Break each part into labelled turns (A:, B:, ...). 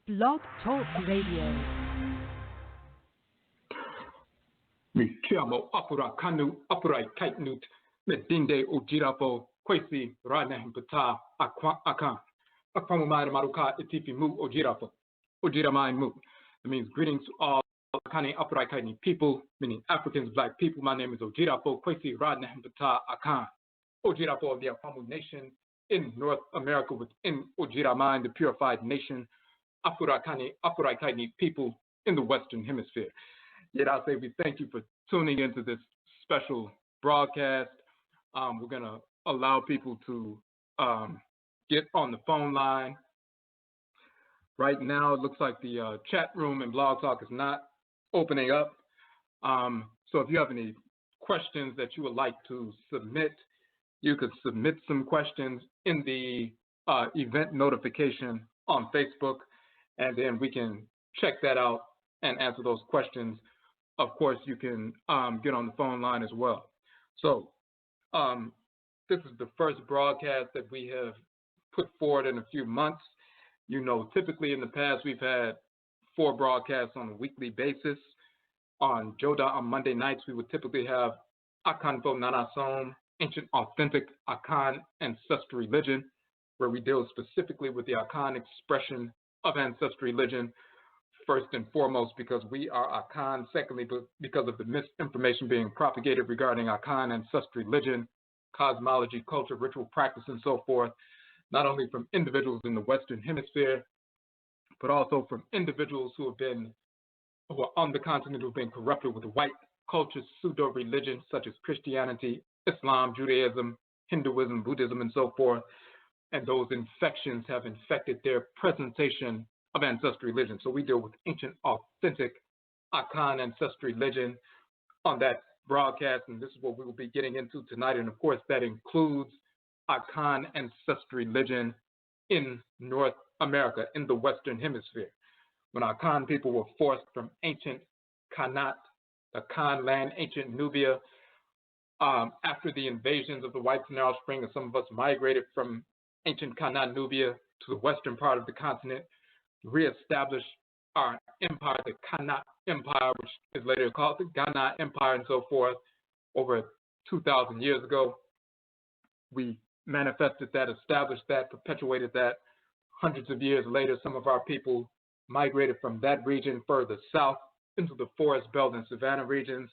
A: Blog Talk Radio.
B: Mi chiamo Akan Abosom Medinde Ujirapo Kwesi Rana Bata Akan Akwamumai Maruka Itifi Mu Ojirapo Ojiramai Mu. It means greetings to all Akani Kaini people, meaning Africans, black people. My name is Ojirapo Kwesi Rana Bata Akan Ojirapo of the Akwamu Nation in North America within Ojiramai, the purified nation. Kaini people in the Western Hemisphere. Yet I say we thank you for tuning into this special broadcast. We're going to allow people to get on the phone line. Right now, it looks like the chat room and Blog Talk is not opening up. So if you have any questions that you would like to submit, you could submit some questions in the event notification on Facebook, and then we can check that out and answer those questions. Of course, you can get on the phone line as well. So this is the first broadcast that we have put forward in a few months. You know, typically in the past, we've had 4 broadcasts on a weekly basis. On Joda on Monday nights, we would typically have Akan Abosom, Ancient Authentic Akan Ancestral Religion, where we deal specifically with the Akan expression of ancestral religion, first and foremost because we are Akan, secondly because of the misinformation being propagated regarding Akan ancestral religion, cosmology, culture, ritual practice, and so forth, not only from individuals in the Western Hemisphere, but also from individuals who are on the continent who have been corrupted with white culture, pseudo-religions such as Christianity, Islam, Judaism, Hinduism, Buddhism, and so forth. And those infections have infected their presentation of ancestral religion. So we deal with ancient, authentic Akan ancestral religion on that broadcast, and this is what we will be getting into tonight. And of course, that includes Akan ancestral religion in North America, in the Western Hemisphere. When Akan people were forced from ancient Khanit, the Khan land, ancient Nubia, after the invasions of the whites and their offspring, and some of us migrated from ancient Khanit, Nubia, to the western part of the continent, reestablished our empire, the Khanit Empire, which is later called the Ghana Empire, and so forth. Over 2,000 years ago, we manifested that, established that, perpetuated that. Hundreds of years later, some of our people migrated from that region further south into the forest belt and savanna regions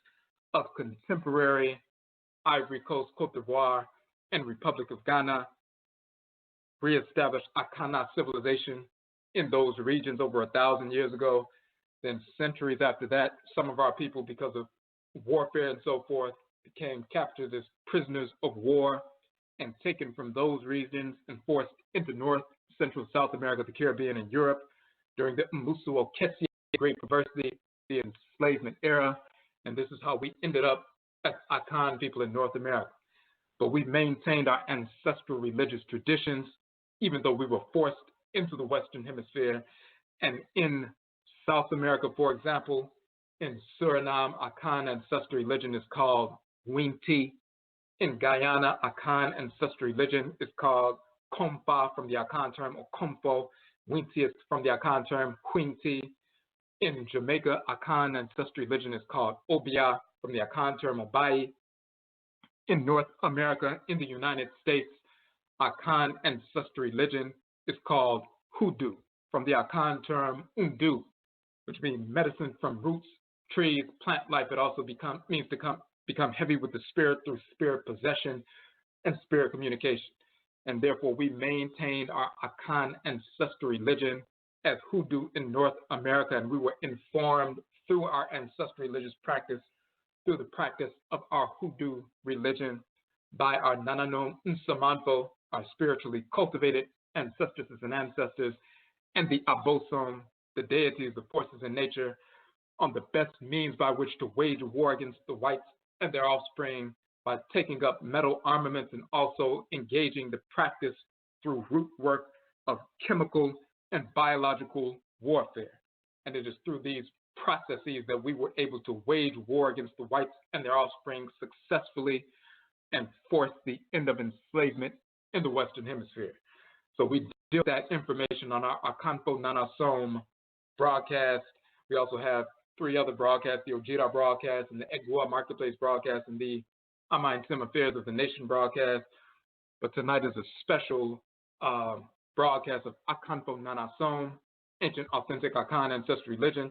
B: of contemporary Ivory Coast, Cote d'Ivoire, and Republic of Ghana, reestablished Akana civilization in those regions over 1,000 years ago. Then centuries after that, some of our people, because of warfare and so forth, became captured as prisoners of war and taken from those regions and forced into North, Central, South America, the Caribbean, and Europe during the Mmusu Okesi, Great Perversity, the enslavement era. And this is how we ended up as Akan people in North America. But we maintained our ancestral religious traditions, even though we were forced into the Western Hemisphere. And in South America, for example, in Suriname, Akan ancestral religion is called Winti. In Guyana, Akan ancestral religion is called Kompa from the Akan term, or Kompo. Winti is from the Akan term, Quinti. In Jamaica, Akan ancestral religion is called Obia from the Akan term, Obai. In North America, in the United States, Akan ancestral religion is called Hoodoo from the Akan term Undu, which means medicine from roots, trees, plant life. It also means to become heavy with the spirit through spirit possession and spirit communication. And therefore, we maintained our Akan ancestral religion as Hoodoo in North America, and we were informed through our ancestral religious practice, through the practice of our Hoodoo religion by our Nanano Nsamanfo, our spiritually cultivated ancestresses and ancestors, and the Abosom, the deities, the forces in nature, on the best means by which to wage war against the whites and their offspring by taking up metal armaments and also engaging the practice through root work of chemical and biological warfare. And it is through these processes that we were able to wage war against the whites and their offspring successfully and force the end of enslavement in the Western Hemisphere. So we deal with that information on our Akan Abosom broadcast. We also have 3 other broadcasts, the Ojira broadcast and the Adwoa Marketplace broadcast and the Amma and Sim Affairs of the Nation broadcast. But tonight is a special broadcast of Akan Abosom, Ancient Authentic Akan Ancestral Religion.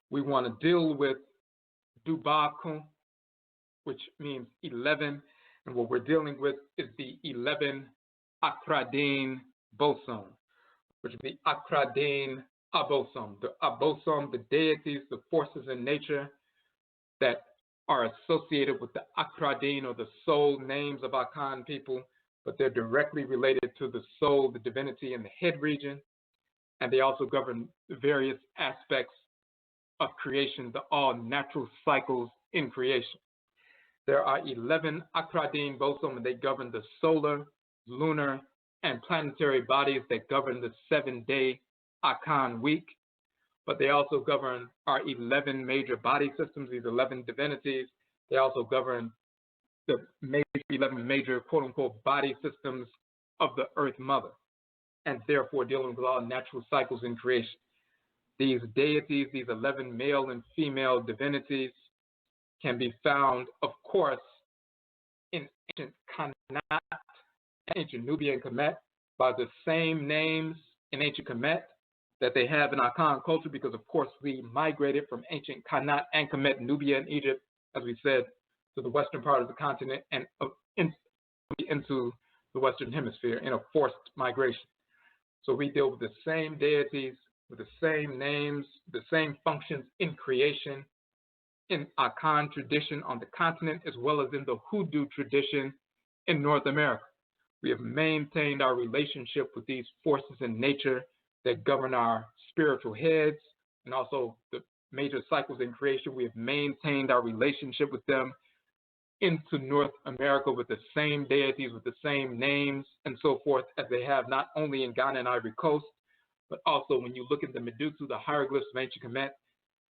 B: We want to deal with Dubaako, which means 11, and what we're dealing with is the 11 AKRADINBOSOM, which is the Akradin Abosom. The Abosom, the deities, the forces in nature that are associated with the Akradin or the Soul-names of Akan people, but they're directly related to the soul, the divinity, and the head region, and they also govern various aspects of creation, the all natural cycles in creation. There are 11 AKRADINBOSOM, and they govern the solar, lunar, and planetary bodies that govern the 7-day Akan week. But they also govern our 11 major body systems, these 11 divinities. They also govern the 11 major quote-unquote body systems of the Earth Mother, and therefore dealing with all natural cycles in creation. These deities, these 11 male and female divinities, can be found, of course, in ancient Khanit, ancient Nubia and Kemet, by the same names in ancient Kemet that they have in Akan culture, because, of course, we migrated from ancient Khanit and Kemet, Nubia and Egypt, as we said, to the western part of the continent and into the Western Hemisphere in a forced migration. So we deal with the same deities, with the same names, the same functions in creation, in Akan tradition on the continent, as well as in the Hoodoo tradition in North America. We have maintained our relationship with these forces in nature that govern our spiritual heads and also the major cycles in creation. We have maintained our relationship with them into North America with the same deities, with the same names and so forth as they have not only in Ghana and Ivory Coast, but also when you look at the Medusa, the hieroglyphs of ancient Kemet,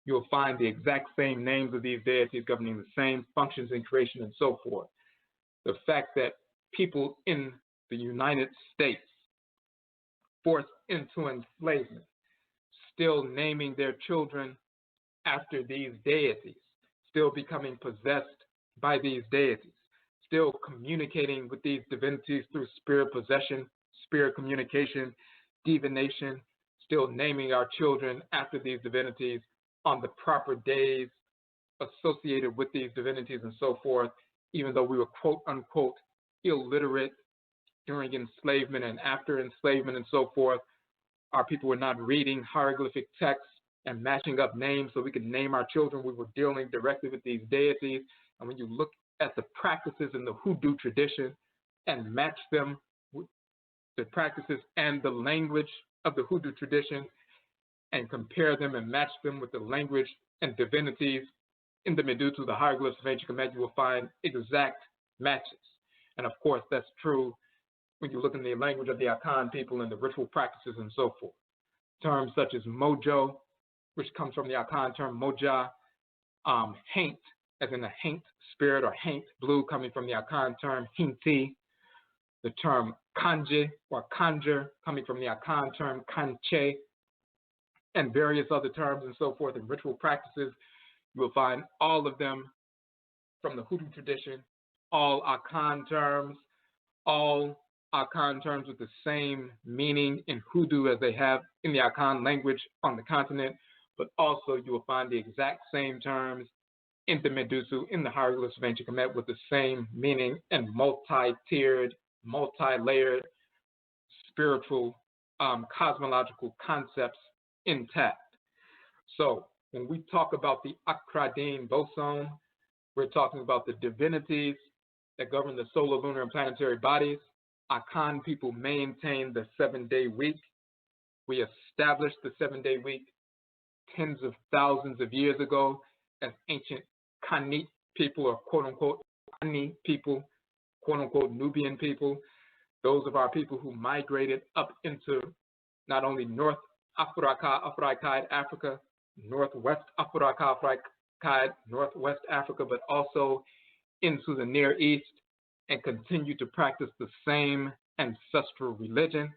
B: you'll find the exact same names of these deities governing the same functions in creation and so forth. The fact that people in the United States forced into enslavement, still naming their children after these deities, still becoming possessed by these deities, still communicating with these divinities through spirit possession, spirit communication, divination, still naming our children after these divinities on the proper days associated with these divinities and so forth, even though we were quote unquote illiterate during enslavement and after enslavement and so forth. Our people were not reading hieroglyphic texts and matching up names so we could name our children. We were dealing directly with these deities. And when you look at the practices in the Hoodoo tradition and match them with the practices and the language of the Hoodoo tradition and compare them and match them with the language and divinities in the Medusa, the hieroglyphs of ancient Kemet, you will find exact matches. And of course, that's true when you look in the language of the Akan people and the ritual practices and so forth. Terms such as mojo, which comes from the Akan term moja, haint, as in a haint spirit, or haint blue, coming from the Akan term hinti, the term kanje or conjure, coming from the Akan term kanche, and various other terms and so forth in ritual practices. You will find all of them from the Hoodoo tradition, all Akan terms with the same meaning in Hoodoo as they have in the Akan language on the continent, but also you will find the exact same terms in the Medusa, in the hieroglyphs of ancient Kemet, with the same meaning and multi-tiered, multi-layered spiritual, cosmological concepts intact. So when we talk about the AKRADINBOSOM, we're talking about the divinities that govern the solar, lunar, and planetary bodies. Akan people maintain the 7-day week. We established the 7-day week tens of thousands of years ago as ancient Khanit people, or quote-unquote Khanit people, quote-unquote Nubian people. Those of our people who migrated up into not only North Africa, Northwest Africa, Northwest Africa, but also into the Near East, and continue to practice the same Ancestral Religion.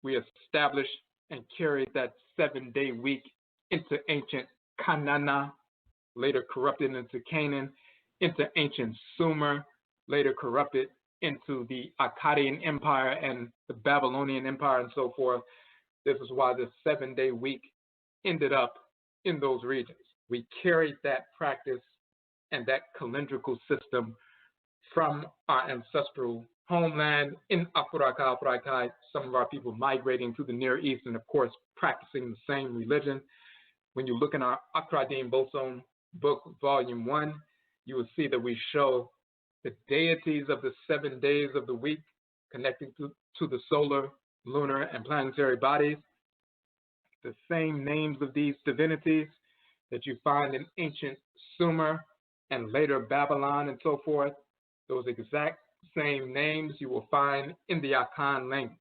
B: We established and carried that 7-day week into ancient Kanana, later corrupted into Canaan, into ancient Sumer, later corrupted into the Akkadian Empire and the Babylonian Empire and so forth. This is why the 7-day week ended up in those regions. We carried that practice and that calendrical system from our ancestral homeland in Afuraka, some of our people migrating to the Near East and, of course, practicing the same religion. When you look in our AKRADINBOSOM book, volume 1, you will see that we show the deities of the 7 days of the week connecting to the solar, lunar, and planetary bodies. The same names of these divinities that you find in ancient Sumer and later Babylon and so forth, those exact same names you will find in the Akan language,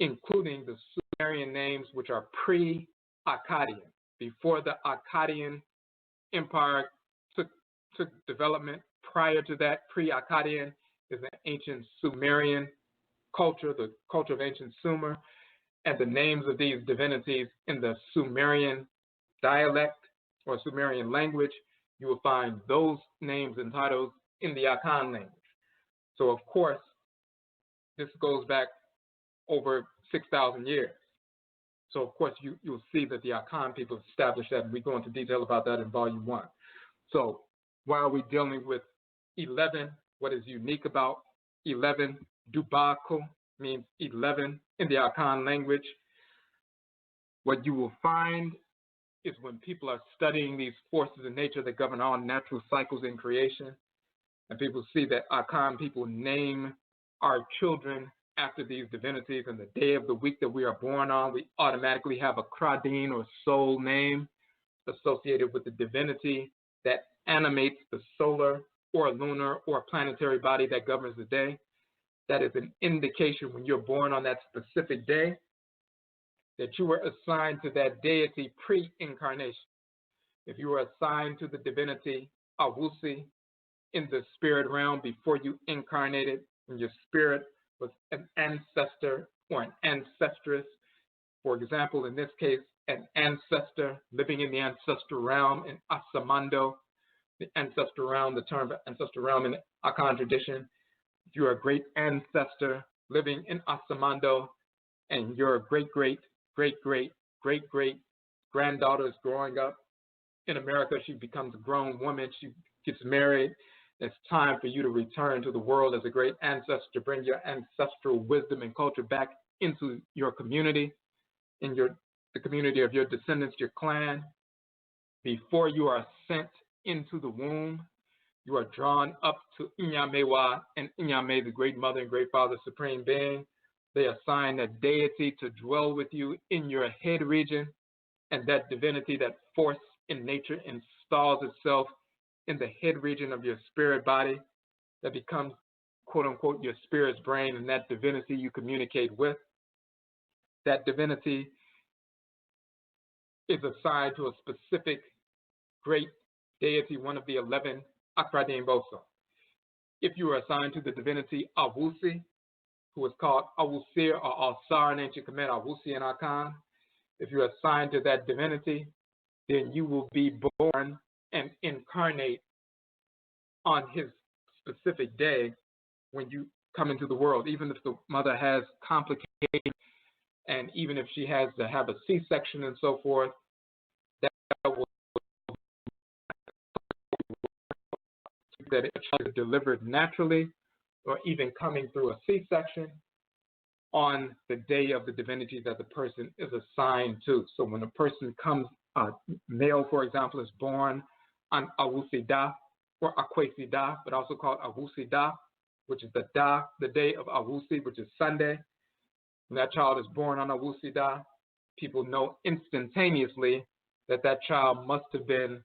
B: including the Sumerian names which are pre-Akkadian. Before the Akkadian Empire took development, prior to that, pre-Akkadian is an ancient Sumerian culture, the culture of ancient Sumer, and the names of these divinities in the Sumerian dialect or Sumerian language, you will find those names and titles in the Akan language. So, of course, this goes back over 6,000 years. So, of course, you'll see that the Akan people established that, and we go into detail about that in volume 1. So, while we're dealing with 11, what is unique about 11, Dubaako means 11 in the Akan language. What you will find is when people are studying these forces in nature that govern all natural cycles in creation, and people see that Akan people name our children after these divinities, and the day of the week that we are born on, we automatically have a Akradin or soul name associated with the divinity that animates the solar or lunar or planetary body that governs the day. That is an indication when you're born on that specific day that you were assigned to that deity pre-incarnation. If you were assigned to the divinity Awusi in the spirit realm before you incarnated, and your spirit was an ancestor or an ancestress, for example, in this case, an ancestor living in the ancestral realm in Asamando, the ancestral realm, the term ancestral realm in the Akan tradition. If you're a great ancestor living in Asamando and your great-great-great-great-great-great-granddaughter is growing up in America, she becomes a grown woman, she gets married, it's time for you to return to the world as a great ancestor to bring your ancestral wisdom and culture back into your community, in the community of your descendants, your clan. Before you are sent into the womb, you are drawn up to Inyamewa and Inyame, the great mother and great father, supreme being. They assign a deity to dwell with you in your head region, and that divinity, that force in nature, installs itself in the head region of your spirit body that becomes, quote unquote, your spirit's brain, and that divinity you communicate with. That divinity is assigned to a specific great deity, one of the 11 AKRADINBOSOM. If you are assigned to the divinity Awusi, who is called Awusir or Alsar in ancient Khmer, Awusi and Akan, if you're assigned to that divinity, then you will be born and incarnate on his specific day when you come into the world, even if the mother has complications and even if she has to have a C-section and so forth, that will that it is delivered naturally or even coming through a C-section on the day of the divinity that the person is assigned to. So when a person comes, male, for example, is born on Awusi Da or Akwesi Da, but also called Awusi Da, which is the day of Awusi, which is Sunday. When that child is born on Awusi Da, people know instantaneously that that child must have been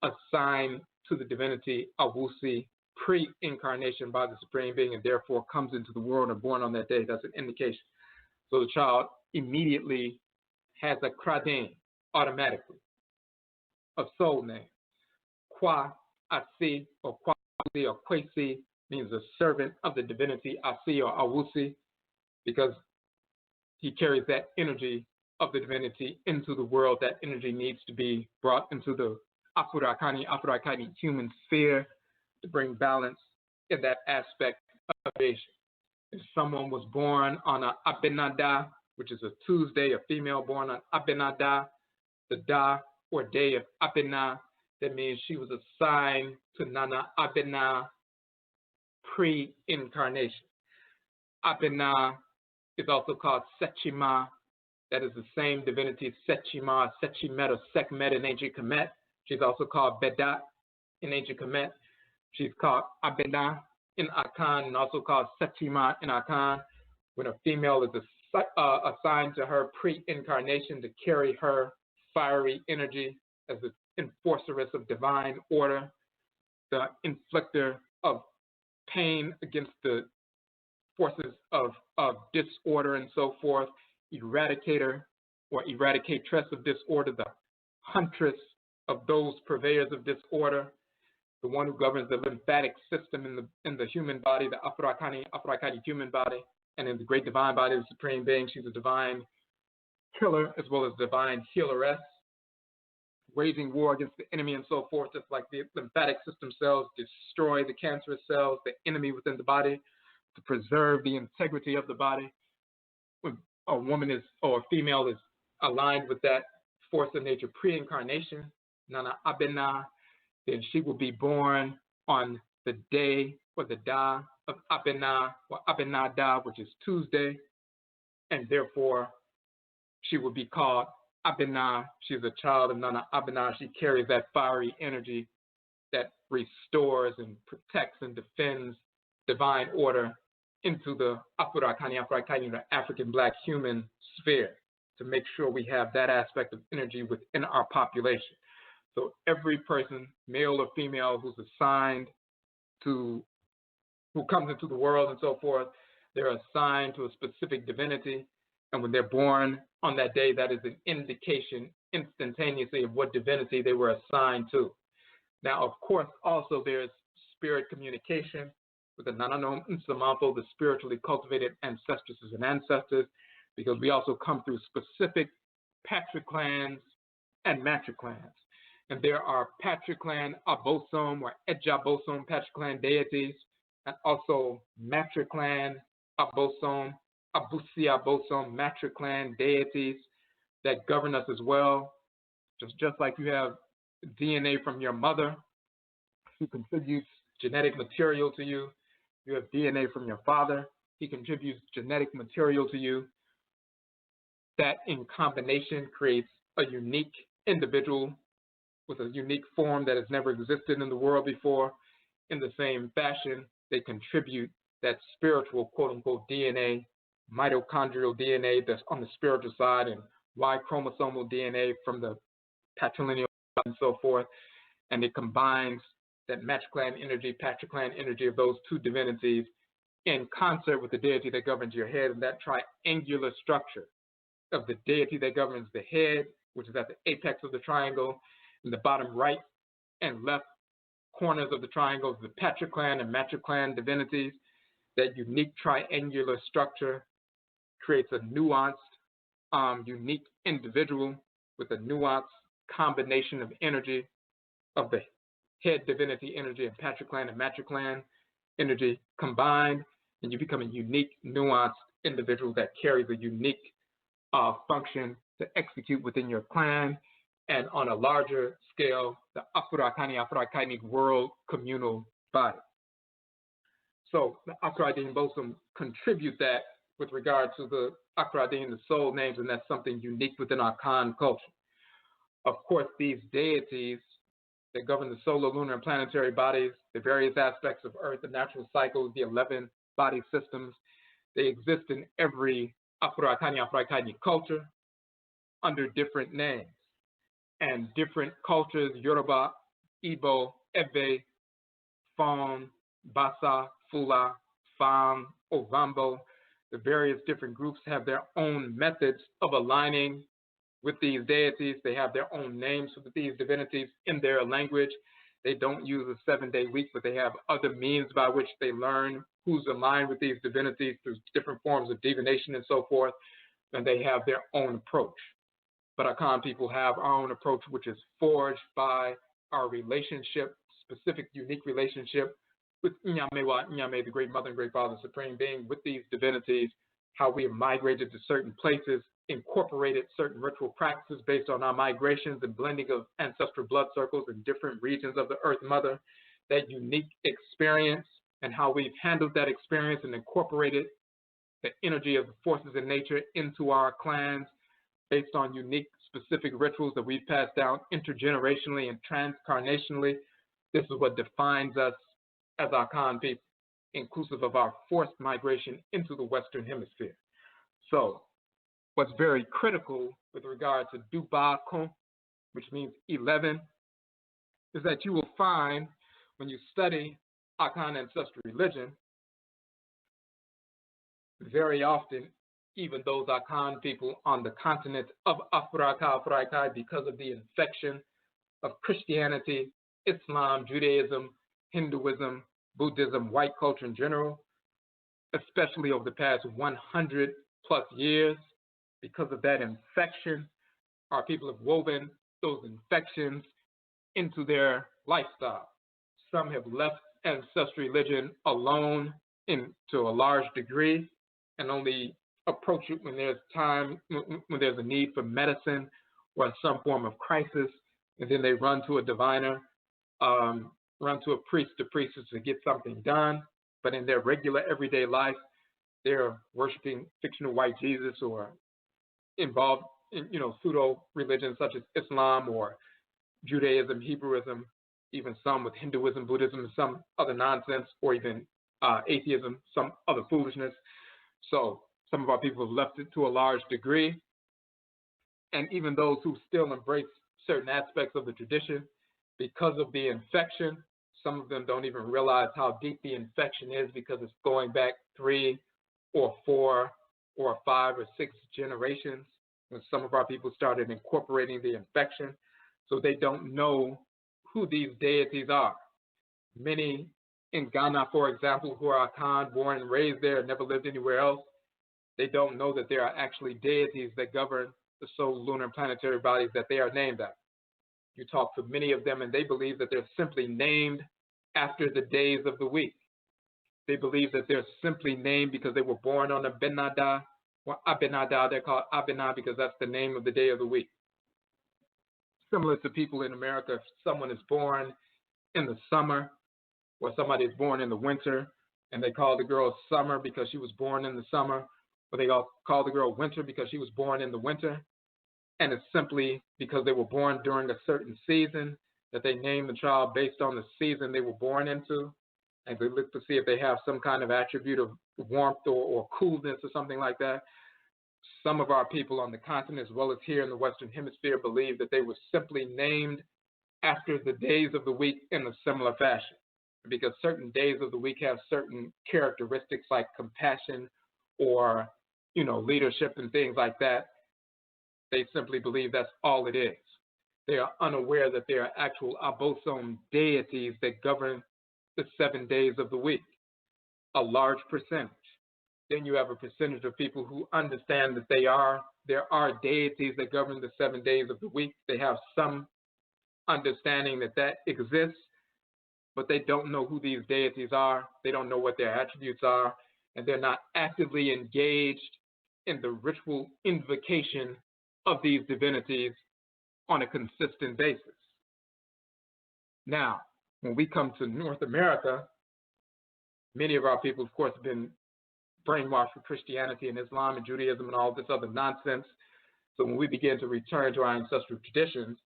B: assigned to the divinity Awusi pre-incarnation by the Supreme Being, and therefore comes into the world and born on that day. That's an indication. So the child immediately has a Akradin automatically, a soul name. Kwa, Asi, or Kwasi, or Kwesi means a servant of the divinity Asi or Awusi. because he carries that energy of the divinity into the world. That energy needs to be brought into the Afurakani human sphere to bring balance in that aspect of creation. If someone was born on a Abenaa, which is a Tuesday, a female born on Abenaa, the Da or day of Abenaa, that means she was assigned to Nana Abenaa pre-incarnation. Abenaa is also called Sechima. That is the same divinity, Sechima, Sechimet, or Sekhmet in ancient Kemet. She's also called Bedat in ancient Kemet. She's called Abenaa in Akan, and also called Sechima in Akan. When a female is assigned to her pre-incarnation to carry her fiery energy as the enforceress of divine order, the inflictor of pain against the forces of disorder and so forth, eradicator or eradicatress of disorder, the huntress of those purveyors of disorder, the one who governs the lymphatic system in the human body, the Afurakani human body, and in the great divine body of the Supreme Being. She's a divine killer as well as divine healeress, waging war against the enemy and so forth, just like the lymphatic system cells destroy the cancerous cells, the enemy within the body, to preserve the integrity of the body. When a woman or a female is aligned with that force of nature pre-incarnation, Nana Abenaa, then she will be born on the day or the Da of Abenaa or Abenaa Da, which is Tuesday, and therefore she will be called Abenaa. She's a child of Nana Abenaa. She carries that fiery energy that restores and protects and defends divine order into the Afurakani, the African black human sphere, to make sure we have that aspect of energy within our population. So every person, male or female, who's assigned to, who comes into the world and so forth, they're assigned to a specific divinity. And when they're born on that day, that is an indication instantaneously of what divinity they were assigned to. Now, of course, also there's spirit communication with the Nananom Nsamampo, the spiritually cultivated ancestresses and ancestors, because we also come through specific patriclans and matriclans. And there are patriclan Abosom or Abosom patriclan deities, and also matriclan Abosom, Abusi Abosom matriclan deities that govern us as well. Just like you have DNA from your mother who contributes genetic material to you, you have DNA from your father, he contributes genetic material to you. That in combination creates a unique individual with a unique form that has never existed in the world before. In the same fashion, they contribute that spiritual, quote-unquote, DNA, mitochondrial DNA that's on the spiritual side, and Y chromosomal DNA from the patrilineal and so forth, and it combines that matriclan energy, patriclan energy of those two divinities in concert with the deity that governs your head, and that triangular structure of the deity that governs the head, which is at the apex of the triangle, in the bottom right and left corners of the triangle, the patriclan and matriclan divinities. That unique triangular structure creates a nuanced, unique individual with a nuanced combination of energy of the head divinity energy and patriclan and matriclan energy combined, and you become a unique, nuanced individual that carries a unique function to execute within your clan, and on a larger scale, the Afurakani world communal body. So the AKRADINBOSOM contribute that with regard to the Akradin, the soul names, and that's something unique within our Khan culture. Of course, these deities that govern the solar, lunar, and planetary bodies, the various aspects of Earth, the natural cycles, the 11 body systems, they exist in every Afurakani culture under different names. And different cultures, Yoruba, Igbo, Ebe, Fon, Basa, Fula, Fam, Ovambo, the various different groups have their own methods of aligning with these deities. They have their own names for these divinities in their language. They don't use a 7-day week, but they have other means by which they learn who's aligned with these divinities through different forms of divination and so forth, and they have their own approach. But Akan people have our own approach, which is forged by our relationship, specific, unique relationship with Nyamewa, Nyame, the Great Mother and Great Father, Supreme Being, with these divinities, how we have migrated to certain places, incorporated certain ritual practices based on our migrations and blending of ancestral blood circles in different regions of the Earth Mother, that unique experience and how we've handled that experience and incorporated the energy of the forces in nature into our clans based on unique specific rituals that we've passed down intergenerationally and transcarnationally. This is what defines us as Akan people, inclusive of our forced migration into the Western Hemisphere. So what's very critical with regard to Dubaakon, which means 11, is that you will find when you study Akan Ancestral Religion, very often, even those Akan people on the continent of Africa, because of the infection of Christianity, Islam, Judaism, Hinduism, Buddhism, white culture in general, especially over the past 100 plus years, because of that infection, our people have woven those infections into their lifestyle. Some have left ancestral religion alone to a large degree and only approach it when there's time, when there's a need for medicine or some form of crisis, and then they run to a diviner, run to a priest or priestess to get something done. But in their regular everyday life, they're worshiping fictional white Jesus or involved in pseudo religions such as Islam or Judaism, Hebrewism, even some with Hinduism, Buddhism, and some other nonsense, or even atheism, some other foolishness. So some of our people have left it to a large degree. And even those who still embrace certain aspects of the tradition, because of the infection, some of them don't even realize how deep the infection is because it's going back 3 or 4 or 5 or 6 generations when some of our people started incorporating the infection. So they don't know who these deities are. Many in Ghana, for example, who are Akan, born and raised there, and never lived anywhere else, they don't know that there are actually deities that govern the soul, lunar, and planetary bodies that they are named after. You talk to many of them, and they believe that they're simply named after the days of the week. They believe that they're simply named because they were born on Abenaa or Abenaa. They're called Abenaa because that's the name of the day of the week. Similar to people in America, if someone is born in the summer or somebody is born in the winter, and they call the girl Summer because she was born in the summer, or they call the girl Winter because she was born in the winter, and it's simply because they were born during a certain season that they name the child based on the season they were born into, and they look to see if they have some kind of attribute of warmth or coolness or something like that. Some of our people on the continent, as well as here in the Western Hemisphere, believe that they were simply named after the days of the week in a similar fashion, because certain days of the week have certain characteristics like compassion or, leadership and things like that. They simply believe that's all it is. They are unaware that there are actual Abosom deities that govern the 7 days of the week, a large percentage. Then you have a percentage of people who understand that there are deities that govern the 7 days of the week. They have some understanding that exists, but they don't know who these deities are. They don't know what their attributes are, and they're not actively engaged in the ritual invocation of these divinities on a consistent basis. Now, when we come to North America, many of our people, of course, have been brainwashed with Christianity and Islam and Judaism and all this other nonsense. So when we begin to return to our ancestral traditions,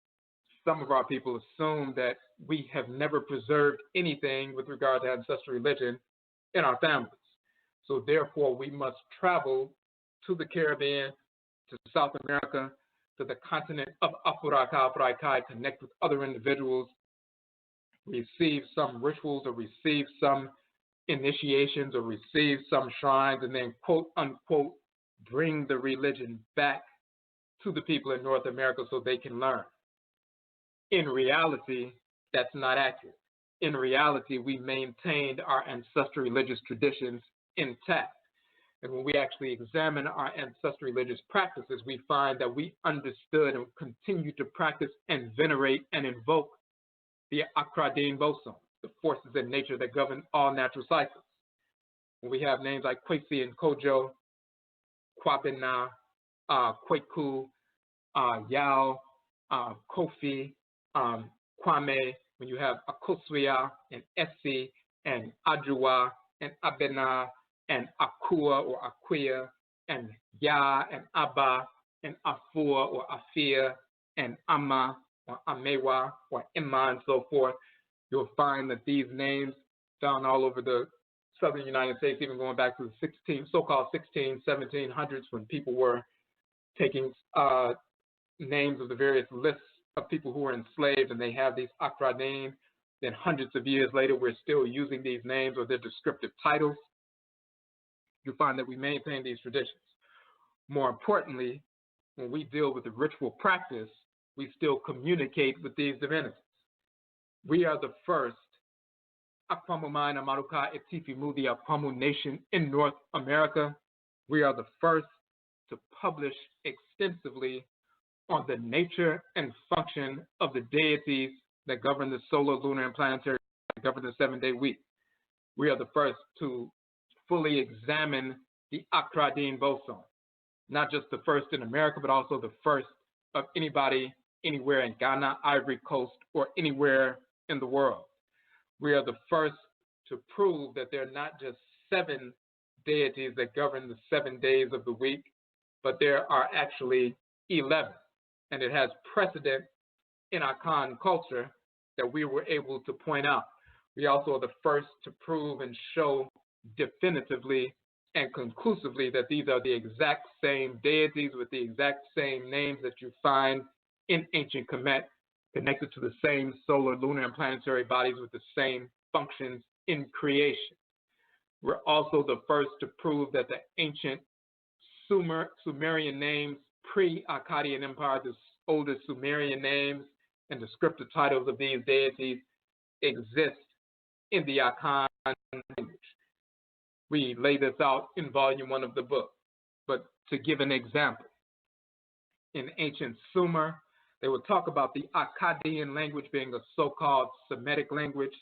B: some of our people assume that we have never preserved anything with regard to ancestral religion in our families. So therefore, we must travel to the Caribbean, to South America, to the continent of Africa, connect with other individuals, receive some rituals or receive some initiations or receive some shrines, and then, quote unquote, bring the religion back to the people in North America so they can learn. In reality, that's not accurate. in reality, we maintained our ancestral religious traditions intact. And when we actually examine our ancestral religious practices, we find that we understood and continue to practice and venerate and invoke the AKRADINBOSOM, the forces in nature that govern all natural cycles. When we have names like Kwesi and Kwadwo, Kwabena, Kweku, Yao, Kofi, Kwame, when you have Akosua and Esi and Adwoa and Abenaa and Akua or Akua and Ya and Aaba and Afua or Afia and Amma or Amewa or Emma and so forth, you'll find that these names found all over the southern United States, even going back to the so-called 1700s when people were taking names of the various lists of people who were enslaved, and they have these Akradin. Then hundreds of years later, we're still using these names or their descriptive titles. You find that we maintain these traditions. More importantly, when we deal with the ritual practice, we still communicate with these divinities. We are the first Akwamu Amaruka Etifimu, the Akwamu nation in North America. We are the first to publish extensively on the nature and function of the deities that govern the solar, lunar, and planetary, that govern the 7-day week. We are the first to fully examine the AKRADINBOSOM, not just the first in America, but also the first of anybody anywhere in Ghana, Ivory Coast, or anywhere in the world. We are the first to prove that there are not just 7 deities that govern the 7 days of the week, but there are actually 11. And it has precedent in Akan culture that we were able to point out. We also are the first to prove and show definitively and conclusively that these are the exact same deities with the exact same names that you find in ancient Kemet, connected to the same solar, lunar, and planetary bodies with the same functions in creation. We're also the first to prove that the ancient Sumerian names pre-Akkadian Empire, the oldest Sumerian names and descriptive titles of these deities exist in the Akan language. We lay this out in volume 1 of the book. But to give an example, in ancient Sumer, they would talk about the Akkadian language being a so-called Semitic language,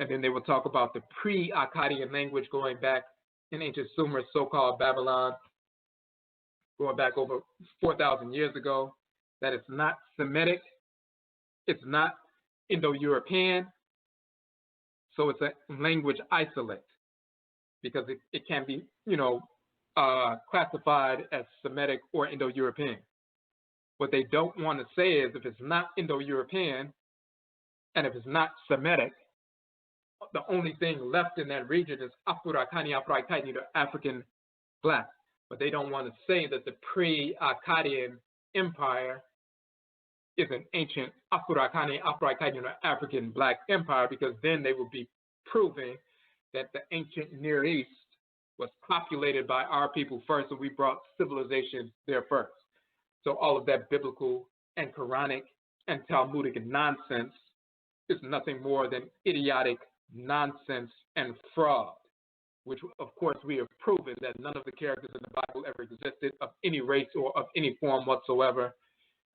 B: and then they would talk about the pre-Akkadian language going back in ancient Sumer, so-called Babylon, going back over 4,000 years ago, that it's not Semitic, it's not Indo-European, so it's a language isolate because it can be, classified as Semitic or Indo-European. What they don't want to say is if it's not Indo-European and if it's not Semitic, the only thing left in that region is African Black. But they don't want to say that the pre-Akkadian Empire is an ancient African Black Empire, because then they would be proving that the ancient Near East was populated by our people first, and we brought civilization there first. So all of that biblical and Quranic and Talmudic nonsense is nothing more than idiotic nonsense and fraud, which of course we have proven that none of the characters in the Bible ever existed of any race or of any form whatsoever,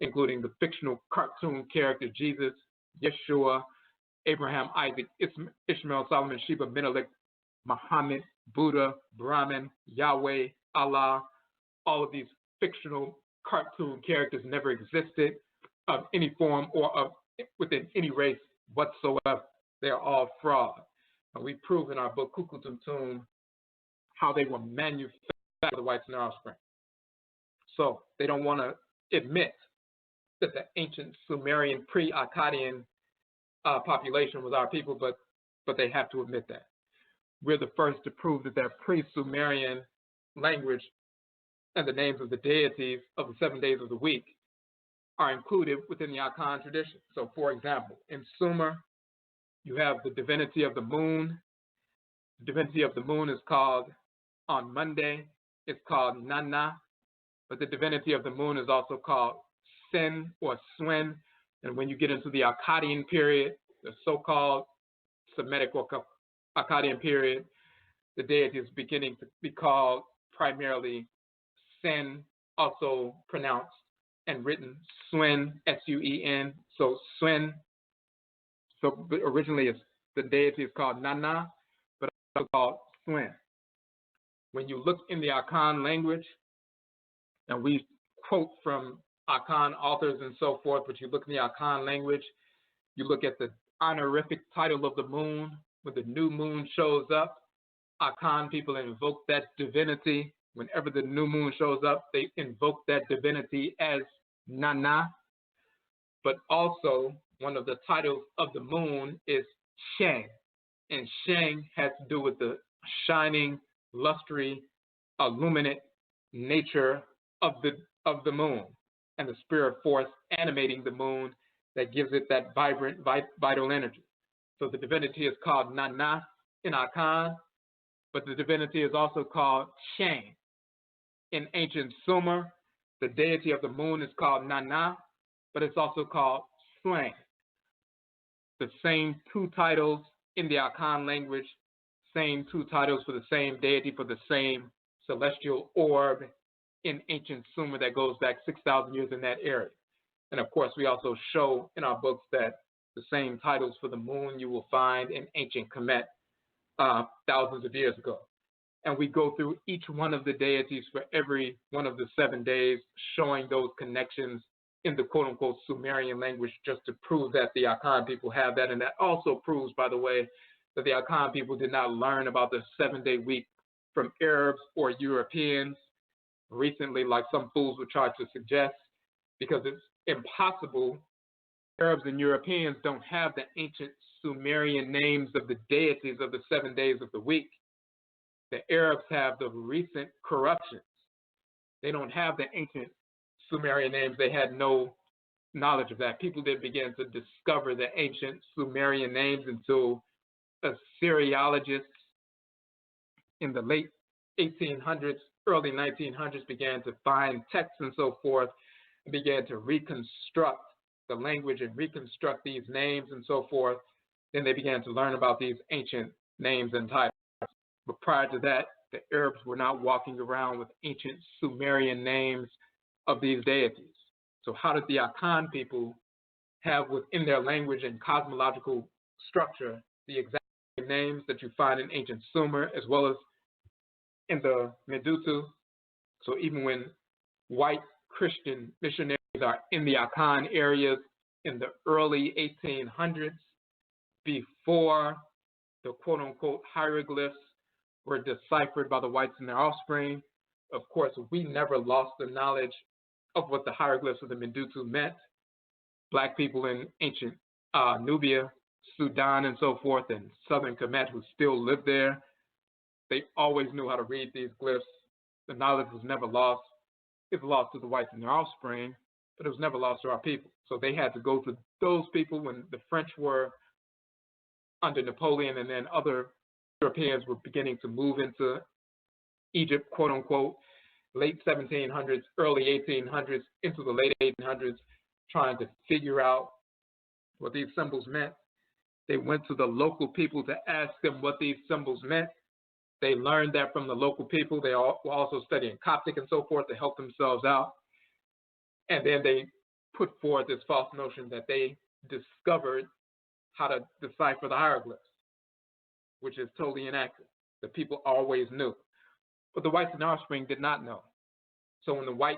B: including the fictional cartoon character Jesus, Yeshua, Abraham, Isaac, Ishmael, Solomon, Sheba, Menelik, Muhammad, Buddha, Brahman, Yahweh, Allah. All of these fictional cartoon characters never existed of any form or of within any race whatsoever. They are all fraud. And we prove in our book, Kukutumtum, how they were manufactured by the whites and their offspring. So they don't want to admit that the ancient Sumerian pre-Akkadian population was our people, but they have to admit that. We're the first to prove that their pre-Sumerian language and the names of the deities of the 7 days of the week are included within the Akan tradition. So, for example, in Sumer, you have the divinity of the moon. The divinity of the moon is called, on Monday, it's called Nana, but the divinity of the moon is also called Sin or Swin. And when you get into the Akkadian period, the so-called Semitic or Akkadian period, the deity is beginning to be called primarily Sen, also pronounced and written Suen, S-U-E-N. So Suen. So originally the deity is called Nana, but also called Suen. When you look in the Akan language, and we quote from Akan authors and so forth, but you look in the Akan language, you look at the honorific title of the moon. When the new moon shows up, Akan people invoke that divinity. Whenever the new moon shows up, they invoke that divinity as Nana. But also, one of the titles of the moon is Sheng. And Sheng has to do with the shining, lustre, illuminate nature of the moon and the spirit force animating the moon that gives it that vibrant, vital energy. So the divinity is called Nana in Akan, but the divinity is also called Sheng. In ancient Sumer, the deity of the moon is called Nana, but it's also called Suen. The same two titles in the Akan language, same two titles for the same deity for the same celestial orb in ancient Sumer that goes back 6,000 years in that area. And of course, we also show in our books that the same titles for the moon you will find in ancient Kemet thousands of years ago. And we go through each one of the deities for every one of the 7 days, showing those connections in the quote-unquote Sumerian language just to prove that the Akan people have that. And that also proves, by the way, that the Akan people did not learn about the 7-day week from Arabs or Europeans recently, like some fools would try to suggest, because it's impossible. Arabs and Europeans don't have the ancient Sumerian names of the deities of the 7 days of the week. The Arabs have the recent corruptions. They don't have the ancient Sumerian names. They had no knowledge of that. People didn't begin to discover the ancient Sumerian names until Assyriologists in the late 1800s, early 1900s began to find texts and so forth, and began to reconstruct the language and reconstruct these names and so forth. Then they began to learn about these ancient names and titles. But prior to that, the Arabs were not walking around with ancient Sumerian names of these deities. So how did the Akan people have within their language and cosmological structure the exact names that you find in ancient Sumer as well as in the Medutu? So even when white Christian missionaries are in the Akan areas in the early 1800s, before the quote-unquote hieroglyphs were deciphered by the whites and their offspring, of course, we never lost the knowledge of what the hieroglyphs of the Medutu meant. Black people in ancient Nubia, Sudan, and so forth, and southern Kemet who still live there, they always knew how to read these glyphs. The knowledge was never lost. It was lost to the whites and their offspring, but it was never lost to our people. So they had to go to those people when the French were under Napoleon, and then other Europeans were beginning to move into Egypt, quote unquote, late 1700s, early 1800s, into the late 1800s, trying to figure out what these symbols meant. They went to the local people to ask them what these symbols meant. They learned that from the local people. They were also studying Coptic and so forth to help themselves out. And then they put forth this false notion that they discovered how to decipher the hieroglyphs, which is totally inaccurate. The people always knew. But the whites and offspring did not know. So when the white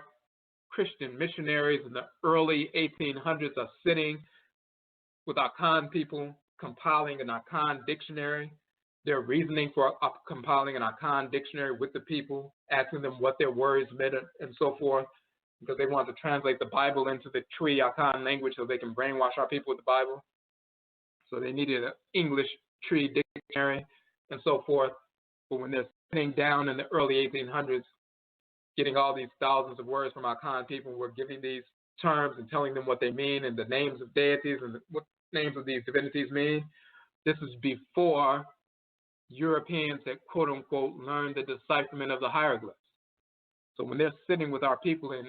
B: Christian missionaries in the early 1800s are sitting with Akan people compiling an Akan dictionary, they're reasoning for compiling an Akan dictionary with the people, asking them what their words meant and so forth, because they want to translate the Bible into the Twi Akan language so they can brainwash our people with the Bible. So they needed an English Twi dictionary and so forth. But when they're sitting down in the early 1800s, getting all these thousands of words from Akan people, we're giving these terms and telling them what they mean and the names of deities and what names of these divinities mean. This is before Europeans had, quote unquote, learned the decipherment of the hieroglyphs. So when they're sitting with our people in,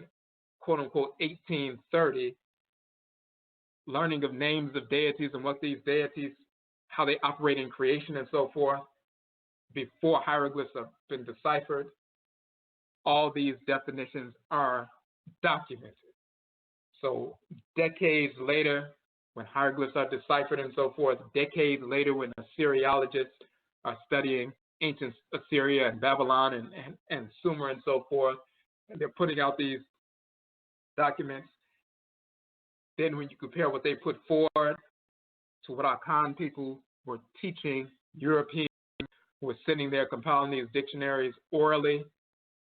B: quote unquote, 1830, learning of names of deities and what these deities how they operate in creation and so forth, before hieroglyphs have been deciphered, all these definitions are documented. So decades later, when hieroglyphs are deciphered and so forth, decades later when Assyriologists are studying ancient Assyria and Babylon and Sumer and so forth, and they're putting out these documents, then when you compare what they put forward to what Akan people were teaching Europeans who were sitting there compiling these dictionaries orally,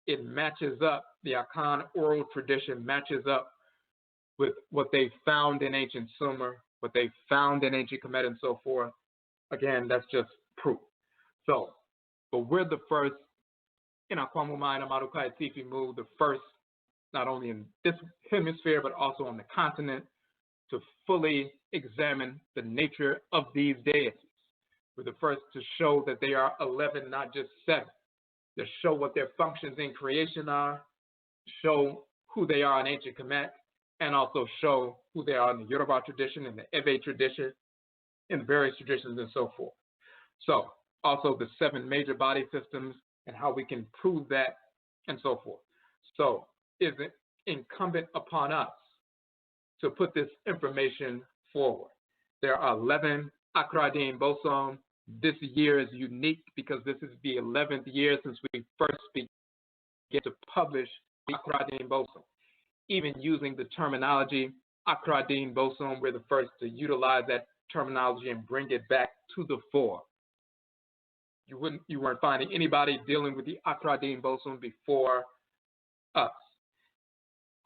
B: it matches up. The Akan oral tradition matches up with what they found in ancient Sumer, what they found in ancient Kemet and so forth. Again, that's just proof. So, but we're the first in our Kwame and Amma move, the first not only in this hemisphere but also on the continent to fully examine the nature of these deities. We're the first to show that they are 11, not just 7. To show what their functions in creation are, show who they are in ancient Kemet, and also show who they are in the Yoruba tradition and the Eve tradition, in various traditions and so forth. So, also the 7 major body systems and how we can prove that and so forth. So, is it incumbent upon us to put this information forward? There are 11 AKRADINBOSOM. This year is unique because this is the 11th year since we first began to publish AKRADINBOSOM. Even using the terminology AKRADINBOSOM, we're the first to utilize that terminology and bring it back to the fore. You weren't finding anybody dealing with the AKRADINBOSOM before us.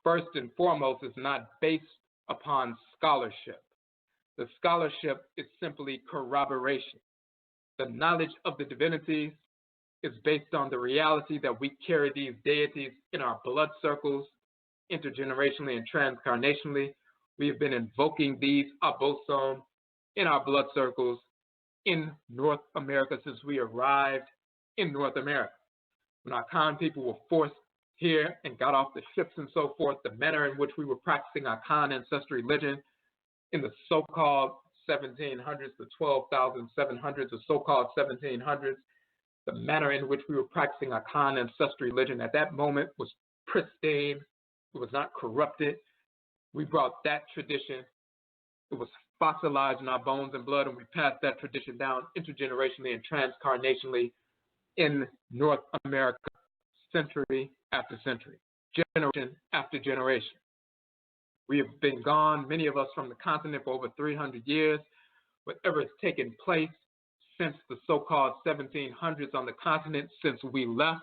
B: First and foremost, it's not based upon scholarship. The scholarship is simply corroboration. The knowledge of the divinities is based on the reality that we carry these deities in our blood circles, intergenerationally and transcarnationally. We have been invoking these Abosom in our blood circles in North America since we arrived in North America. When our Akan people were forced here and got off the ships and so forth, the manner in which we were practicing Akan Ancestral Religion in the so-called 1700s, the 12,700s, the so-called 1700s, the manner in which we were practicing Akan Ancestral Religion at that moment was pristine. It was not corrupted. We brought that tradition. It was fossilized in our bones and blood, and we passed that tradition down intergenerationally and transcarnationally in North America, century after century, generation after generation. We have been gone, many of us, from the continent for over 300 years. Whatever has taken place since the so-called 1700s on the continent, since we left,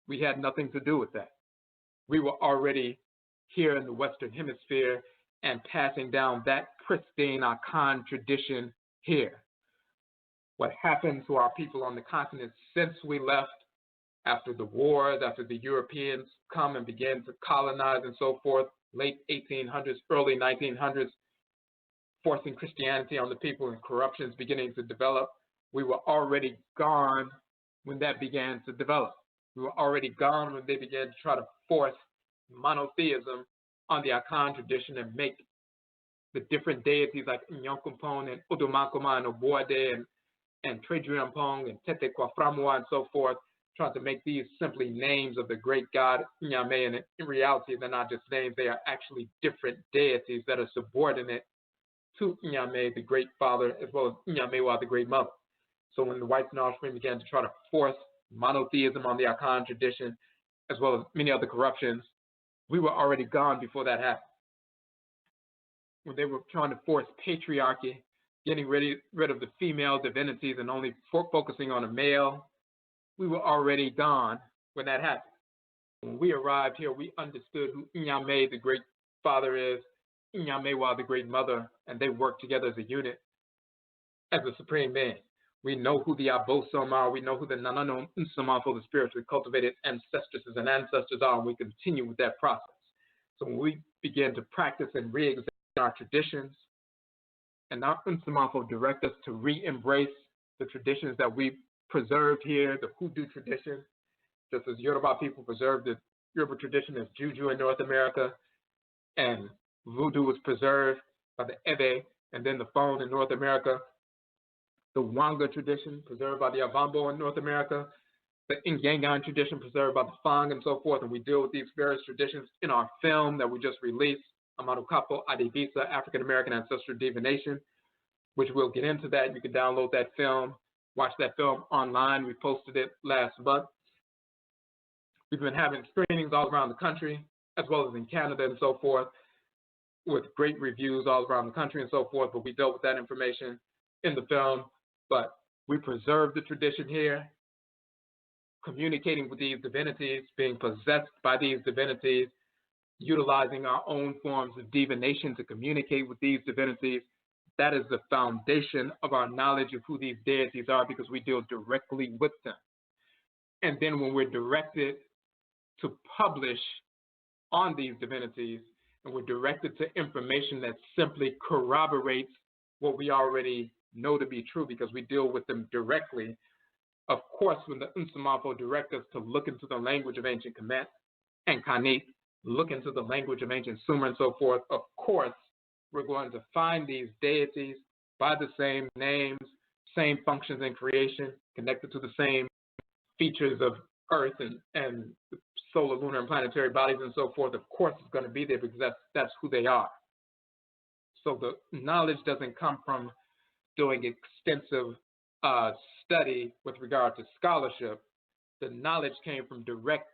B: we had nothing to do with that. We were already here in the Western Hemisphere and passing down that pristine Akan tradition here. What happened to our people on the continent since we left, after the wars, after the Europeans come and began to colonize and so forth, late 1800s, early 1900s, forcing Christianity on the people and corruptions beginning to develop, we were already gone when that began to develop. We were already gone when they began to try to force monotheism on the Akan tradition and make the different deities like Nyankumpon and Odumakoma and Obuade and Tredriampong and Tete Kwaframua and so forth, trying to make these simply names of the great god Nyame, and in reality they're not just names, they are actually different deities that are subordinate to Nyame, the great father, as well as Nyamewa, the great mother. So when the whites and offspring began to try to force monotheism on the Akan tradition, as well as many other corruptions, we were already gone before that happened. When they were trying to force patriarchy, getting rid of the female divinities and only focusing on a male, we were already gone when that happened. When we arrived here, we understood who Nyame, the great father, is, Nyamewa, the great mother, and they work together as a unit, as a supreme being. We know who the Abosom are. We know who the Nanano Nsama for the spiritually cultivated ancestresses and ancestors are, and we continue with that process. So when we begin to practice and re-examine our traditions, and our Nsama direct us to re-embrace the traditions that we preserved here, the Hoodoo tradition, just as Yoruba people preserved the Yoruba tradition as Juju in North America, and Voodoo was preserved by the Ebe and then the Phone in North America. the Wanga tradition, preserved by the Avambo in North America, the Ngangan tradition, preserved by the Fang, and so forth. And we deal with these various traditions in our film that we just released, Amarukapo Adebisa, African American Ancestral Divination, which we'll get into that. You can download that film, watch that film online. We posted it last month. We've been having screenings all around the country, as well as in Canada and so forth, with great reviews all around the country and so forth, but we dealt with that information in the film. But we preserve the tradition here, communicating with these divinities, being possessed by these divinities, utilizing our own forms of divination to communicate with these divinities. That is the foundation of our knowledge of who these deities are, because we deal directly with them. And then when we're directed to publish on these divinities, and we're directed to information that simply corroborates what we already know to be true, because we deal with them directly. Of course, when the Unsamafo direct us to look into the language of ancient Kemet and Khanit, look into the language of ancient Sumer and so forth, of course, we're going to find these deities by the same names, same functions in creation, connected to the same features of Earth and solar, lunar, and planetary bodies and so forth. Of course, it's going to be there because that's who they are. So the knowledge doesn't come from doing extensive study with regard to scholarship. The knowledge came from direct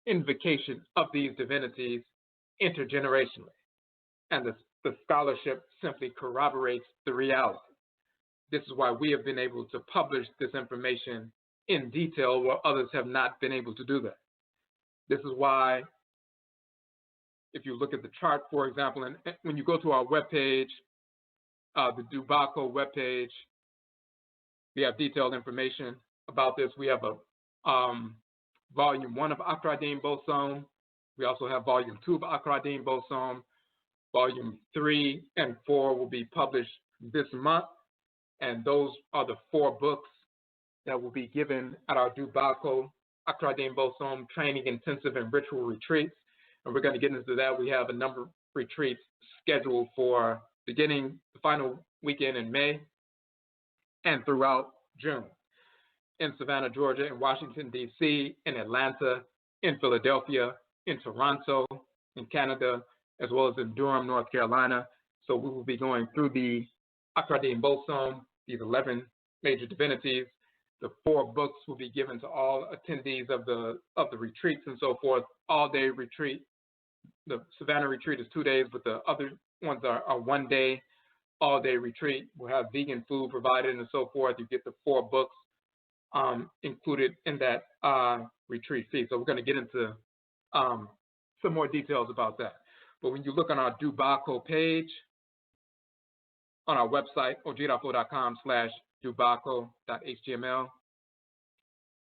B: invocation of these divinities intergenerationally. And the scholarship simply corroborates the reality. This is why we have been able to publish this information in detail where others have not been able to do that. This is why, if you look at the chart, for example, and when you go to our webpage, the Dubaako webpage, we have detailed information about this. We have a volume 1 of AKRADINBOSOM. We also have volume 2 of AKRADINBOSOM. Volume 3 and 4 will be published this month. And those are the 4 books that will be given at our Dubaako AKRADINBOSOM training intensive and ritual retreats. And we're going to get into that. We have a number of retreats scheduled for beginning the final weekend in May and throughout June in Savannah, Georgia, in Washington, D.C., in Atlanta, in Philadelphia, in Toronto, in Canada, as well as in Durham, North Carolina. So we will be going through the AKRADINBOSOM, these 11 major divinities. The 4 books will be given to all attendees of the retreats and so forth. All-day retreat. The Savannah retreat is 2 days, but the other ones are 1 day. All-day retreat. We'll have vegan food provided and so forth. You get the 4 books included in that retreat fee. So we're going to get into some more details about that. But when you look on our Dubaako page, on our website, ojirafo.com/dubaako.html,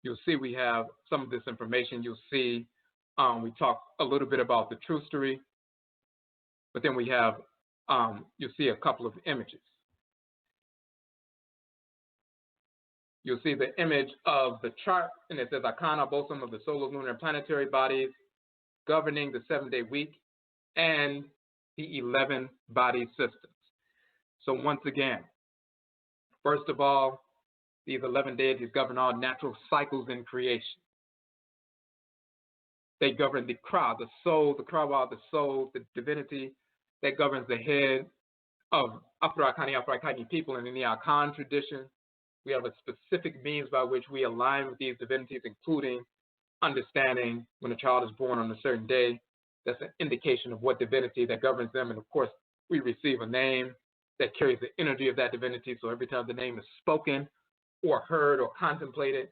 B: you'll see we have some of this information. You'll see we talk a little bit about the trustery, but then we have, you'll see a couple of images. You'll see the image of the chart, and it says Akan Abosom of the solar, lunar, and planetary bodies governing the 7-day week and the 11 body systems. So once again, first of all, these 11 deities govern all natural cycles in creation. They govern the Kra, the soul, the Krawa, the soul, the divinity that governs the head of Afro-Akani people. And in the Akan tradition, we have a specific means by which we align with these divinities, including understanding when a child is born on a certain day. That's an indication of what divinity that governs them. And of course, we receive a name that carries the energy of that divinity. So every time the name is spoken or heard or contemplated,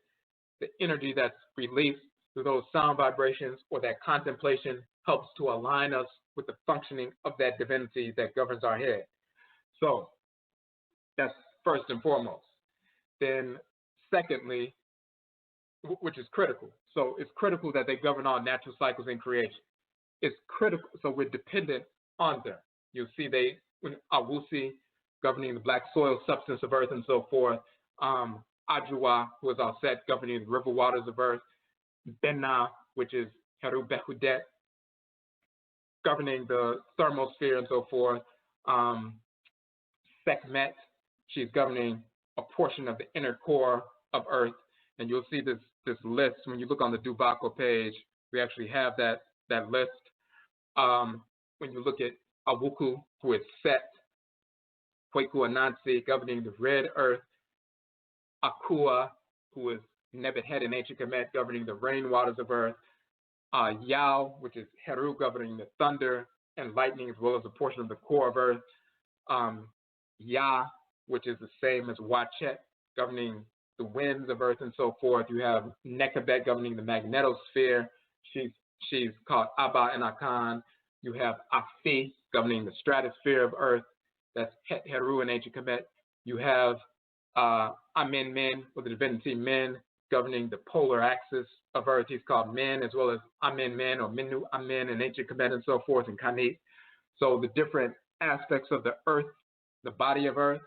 B: the energy that's released through those sound vibrations or that contemplation helps to align us with the functioning of that divinity that governs our head. So that's first and foremost. Then secondly, which is critical. So it's critical that they govern all natural cycles in creation. It's critical, so we're dependent on them. You'll see when Awusi, governing the black soil substance of earth and so forth, Adwoa, who is our set, governing the river waters of earth, Abenaa, which is Heru Behudet, governing the thermosphere and so forth, Sekhmet, she's governing a portion of the inner core of Earth. And you'll see this list when you look on the Dubaako page. We actually have that list. When you look at Awuku, who is Set, Kweku Anansi, governing the red Earth, Akua, who is Nebuchadnezzar in ancient Kemet, governing the rainwaters of Earth, Yao, which is Heru, governing the thunder and lightning, as well as a portion of the core of Earth, Ya, which is the same as Wachet, governing the winds of Earth and so forth. You have Nekabet, governing the magnetosphere. She's called Aaba and Akan. You have Afi, governing the stratosphere of Earth. That's Heru in ancient Kemet. You have Amen Men, or the divinity Men, governing the polar axis of Earth. He's called Men, as well as Amen Men or Minu Amen in ancient Kemet and so forth, and Khanit. So the different aspects of the Earth, the body of Earth,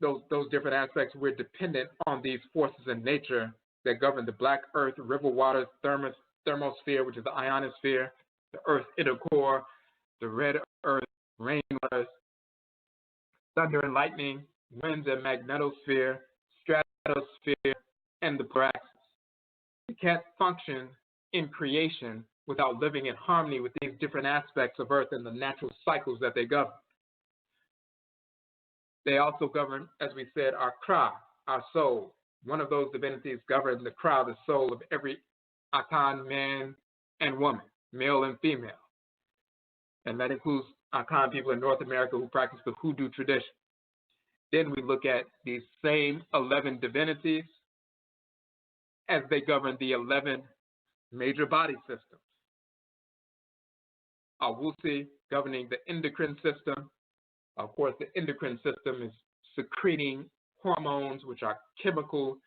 B: those different aspects, we're dependent on these forces in nature that govern the black Earth, river waters, thermosphere, which is the ionosphere, the Earth inner core, the red Earth, rain waters, thunder and lightning, winds and magnetosphere, stratosphere, and the polar axis. We can't function in creation without living in harmony with these different aspects of Earth and the natural cycles that they govern. They also govern, as we said, our Kra, our soul. One of those divinities governs the Kra, the soul of every Akan man and woman, male and female. And that includes Akan people in North America who practice the Hoodoo tradition. Then we look at these same 11 divinities as they govern the 11 major body systems. Awusi governing the endocrine system. Of course, the endocrine system is secreting hormones, which are chemical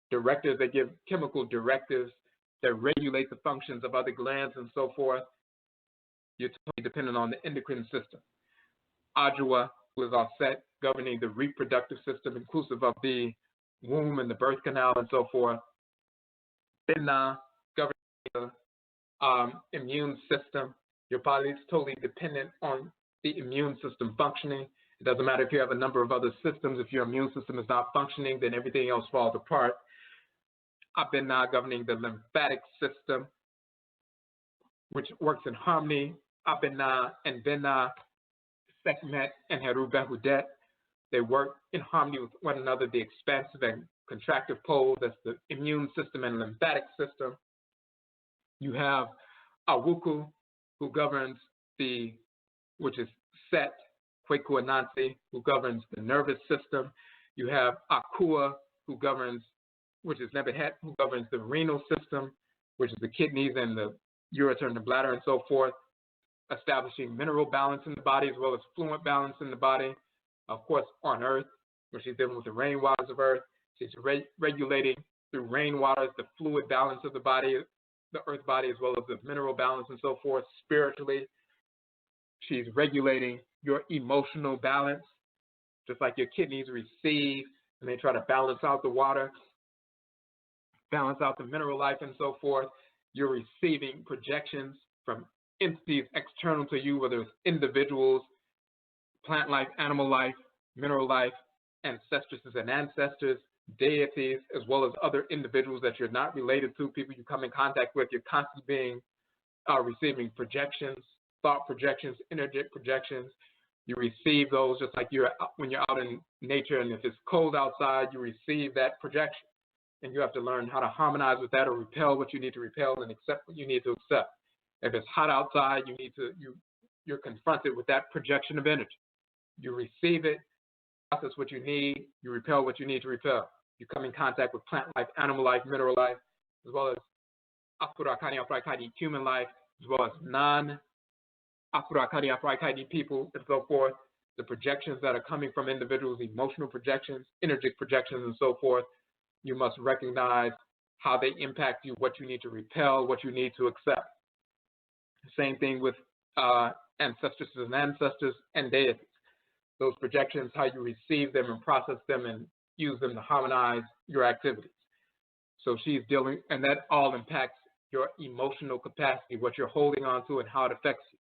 B: directives. They give chemical directives that regulate the functions of other glands and so forth. You're totally dependent on the endocrine system. Adwoa, who is our Set, governing the reproductive system, inclusive of the womb and the birth canal and so forth. Abenaa, governing the immune system. Your body is totally dependent on the immune system functioning. It doesn't matter if you have a number of other systems. If your immune system is not functioning, then everything else falls apart. Abenaa, governing the lymphatic system, which works in harmony. Abenaa and Benaa, Sekhmet and Heru Behudet, they work in harmony with one another, the expansive and contractive poles. That's the immune system and lymphatic system. You have Awuku, who governs which is Set, Kweku Anansi, who governs the nervous system. You have Akua, who governs, which is Nebuchadnezzar, who governs the renal system, which is the kidneys and the ureter and the bladder and so forth, establishing mineral balance in the body as well as fluid balance in the body. Of course, on Earth, where she's dealing with the rainwaters of Earth, she's regulating through rainwaters the fluid balance of the body, the Earth body, as well as the mineral balance and so forth. Spiritually, she's regulating your emotional balance, just like your kidneys receive and they try to balance out the water, balance out the mineral life and so forth. You're receiving projections from entities external to you, whether it's individuals, plant life, animal life, mineral life, ancestresses and ancestors, deities, as well as other individuals that you're not related to, people you come in contact with. You're constantly receiving projections, thought projections, energetic projections. You receive those just like when you're out in nature, and if it's cold outside, you receive that projection. And you have to learn how to harmonize with that or repel what you need to repel and accept what you need to accept. If it's hot outside, you're confronted with that projection of energy. You receive it, process what you need, you repel what you need to repel. You come in contact with plant life, animal life, mineral life, as well as human life, as well as non-Akradin people and so forth. The projections that are coming from individuals, emotional projections, energetic projections, and so forth, you must recognize how they impact you, what you need to repel, what you need to accept. Same thing with ancestresses and ancestors and deities. Those projections, how you receive them and process them and use them to harmonize your activities. So she's dealing, and that all impacts your emotional capacity, what you're holding on to and how it affects you.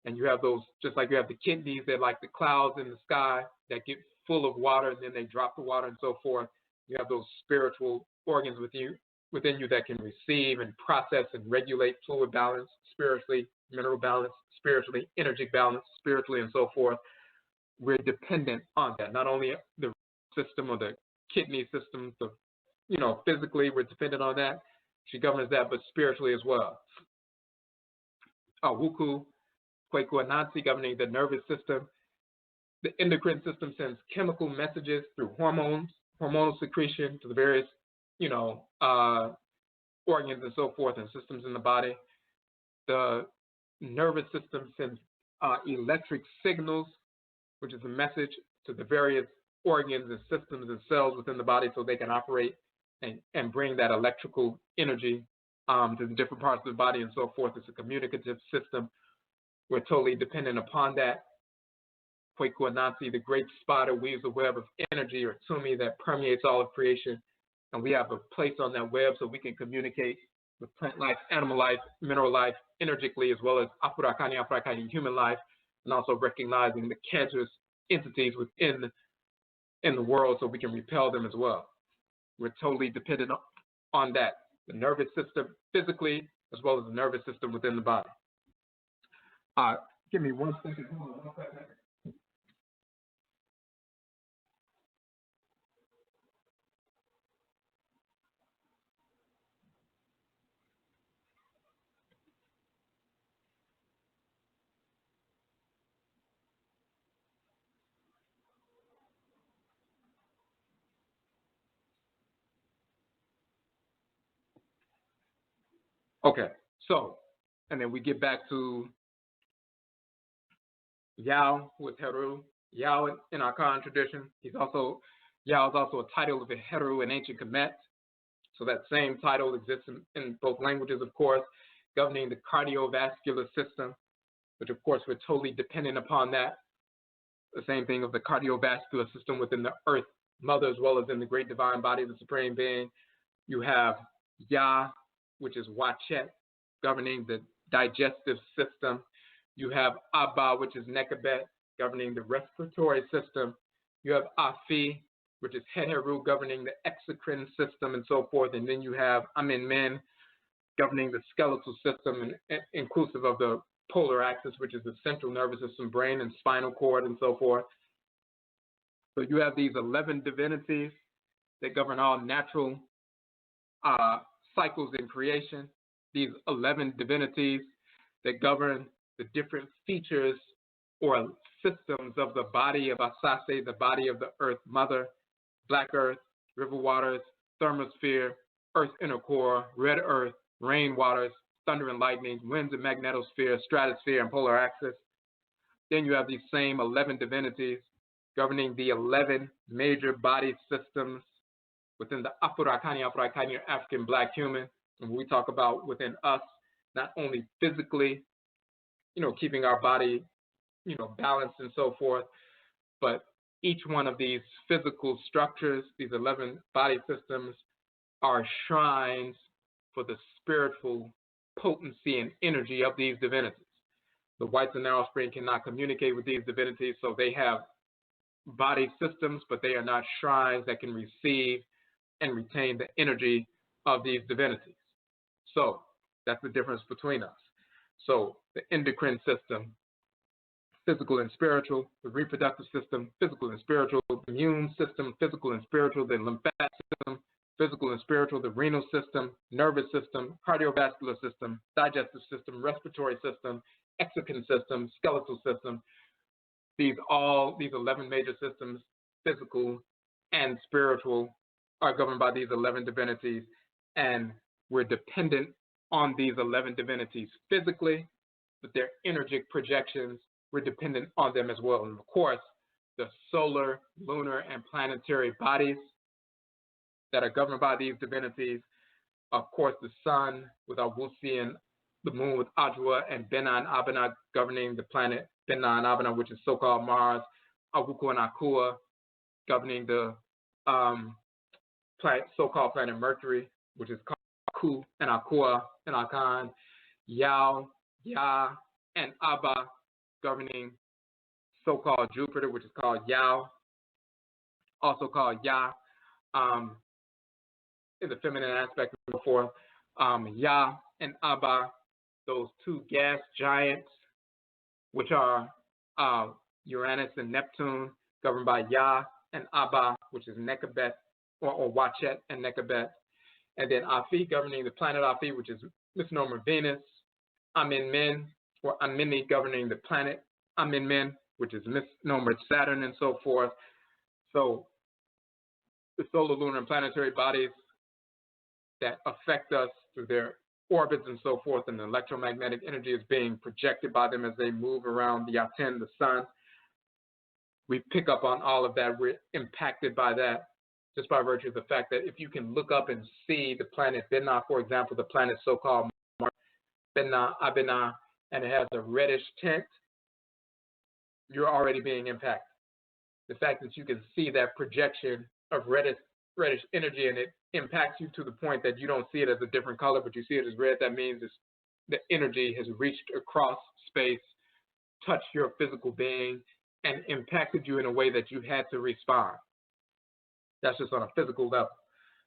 B: And you have those, just like you have the kidneys, they're like the clouds in the sky that get full of water, and then they drop the water and so forth. You have those spiritual organs within you that can receive and process and regulate fluid balance, spiritually, mineral balance, spiritually, energy balance, spiritually, and so forth. We're dependent on that. Not only the system or the kidney system, physically we're dependent on that. She governs that, but spiritually as well. Wuku, Kweku, and Nancy governing the nervous system. The endocrine system sends chemical messages through hormonal secretion to the various, organs and so forth and systems in the body. The nervous system sends electric signals, which is a message to the various organs and systems and cells within the body so they can operate and bring that electrical energy to the different parts of the body and so forth. It's a communicative system. We're totally dependent upon that. Kweku Anansi, the great spider, weaves a web of energy or tumi that permeates all of creation. And we have a place on that web so we can communicate with plant life, animal life, mineral life, energetically, as well as Afurakani, human life, and also recognizing the cancerous entities within the world so we can repel them as well. We're totally dependent on that, the nervous system physically, as well as the nervous system within the body. Give me 1 second. Hold on 1 second. Okay, so, and then we get back to Yao, who is Heru. Yao in our Akan tradition, Yao is also a title of a Heru in ancient Kemet. So that same title exists in both languages, of course, governing the cardiovascular system, which of course we're totally dependent upon that. The same thing of the cardiovascular system within the earth mother as well as in the great divine body of the supreme being. You have Ya, which is Wachet, governing the digestive system. You have Aaba, which is Nekabet, governing the respiratory system. You have Afi, which is Heheru, governing the exocrine system and so forth. And then you have Amenmen, governing the skeletal system, and inclusive of the polar axis, which is the central nervous system, brain and spinal cord and so forth. So you have these 11 divinities that govern all natural cycles in creation. These 11 divinities that govern the different features or systems of the body of Asase, the body of the earth mother, black earth, river waters, thermosphere, earth inner core, red earth, rain waters, thunder and lightning, winds and magnetosphere, stratosphere, and polar axis. Then you have these same 11 divinities governing the 11 major body systems within the Afurakani African black human. And we talk about within us, not only physically, keeping our body, balanced and so forth, but each one of these physical structures, these 11 body systems, are shrines for the spiritual potency and energy of these divinities. The whites and their offspring cannot communicate with these divinities, so they have body systems, but they are not shrines that can receive and retain the energy of these divinities. So that's the difference between us. So the endocrine system, physical and spiritual, the reproductive system, physical and spiritual, the immune system, physical and spiritual, the lymphatic system, physical and spiritual, the renal system, nervous system, cardiovascular system, digestive system, respiratory system, exocrine system, skeletal system. These 11 major systems, physical and spiritual, are governed by these 11 divinities, and we're dependent on these 11 divinities physically, but their energetic projections, we're dependent on them as well. And of course, the solar, lunar, and planetary bodies that are governed by these divinities, of course, the sun with Awusi and the moon with Adwoa, and Benaa and Abenaa governing the planet Benaa and Abenaa, which is so-called Mars, Awuku and Akua governing the so-called planet Mercury, which is called Aku and Akua and Akan, Yao, Ya, and Aaba governing so-called Jupiter, which is called Yao, also called Ya, in the feminine aspect and so forth. Ya and Aaba, those two gas giants, which are Uranus and Neptune, governed by Ya, and Aaba, which is Nekabet, or Wachet and Nekabet. And then Afi, governing the planet Afi, which is misnomer Venus. Amenmen, or Amini, governing the planet Amenmen, which is misnomer Saturn, and so forth. So the solar, lunar, and planetary bodies that affect us through their orbits and so forth, and the electromagnetic energy is being projected by them as they move around the Aten, the sun. We pick up on all of that. We're impacted by that just by virtue of the fact that if you can look up and see the planet Benaa, for example, the planet so-called Benaa, Abenaa, and it has a reddish tint, you're already being impacted. The fact that you can see that projection of reddish energy and it impacts you to the point that you don't see it as a different color, but you see it as red, that means the energy has reached across space, touched your physical being, and impacted you in a way that you had to respond. That's just on a physical level.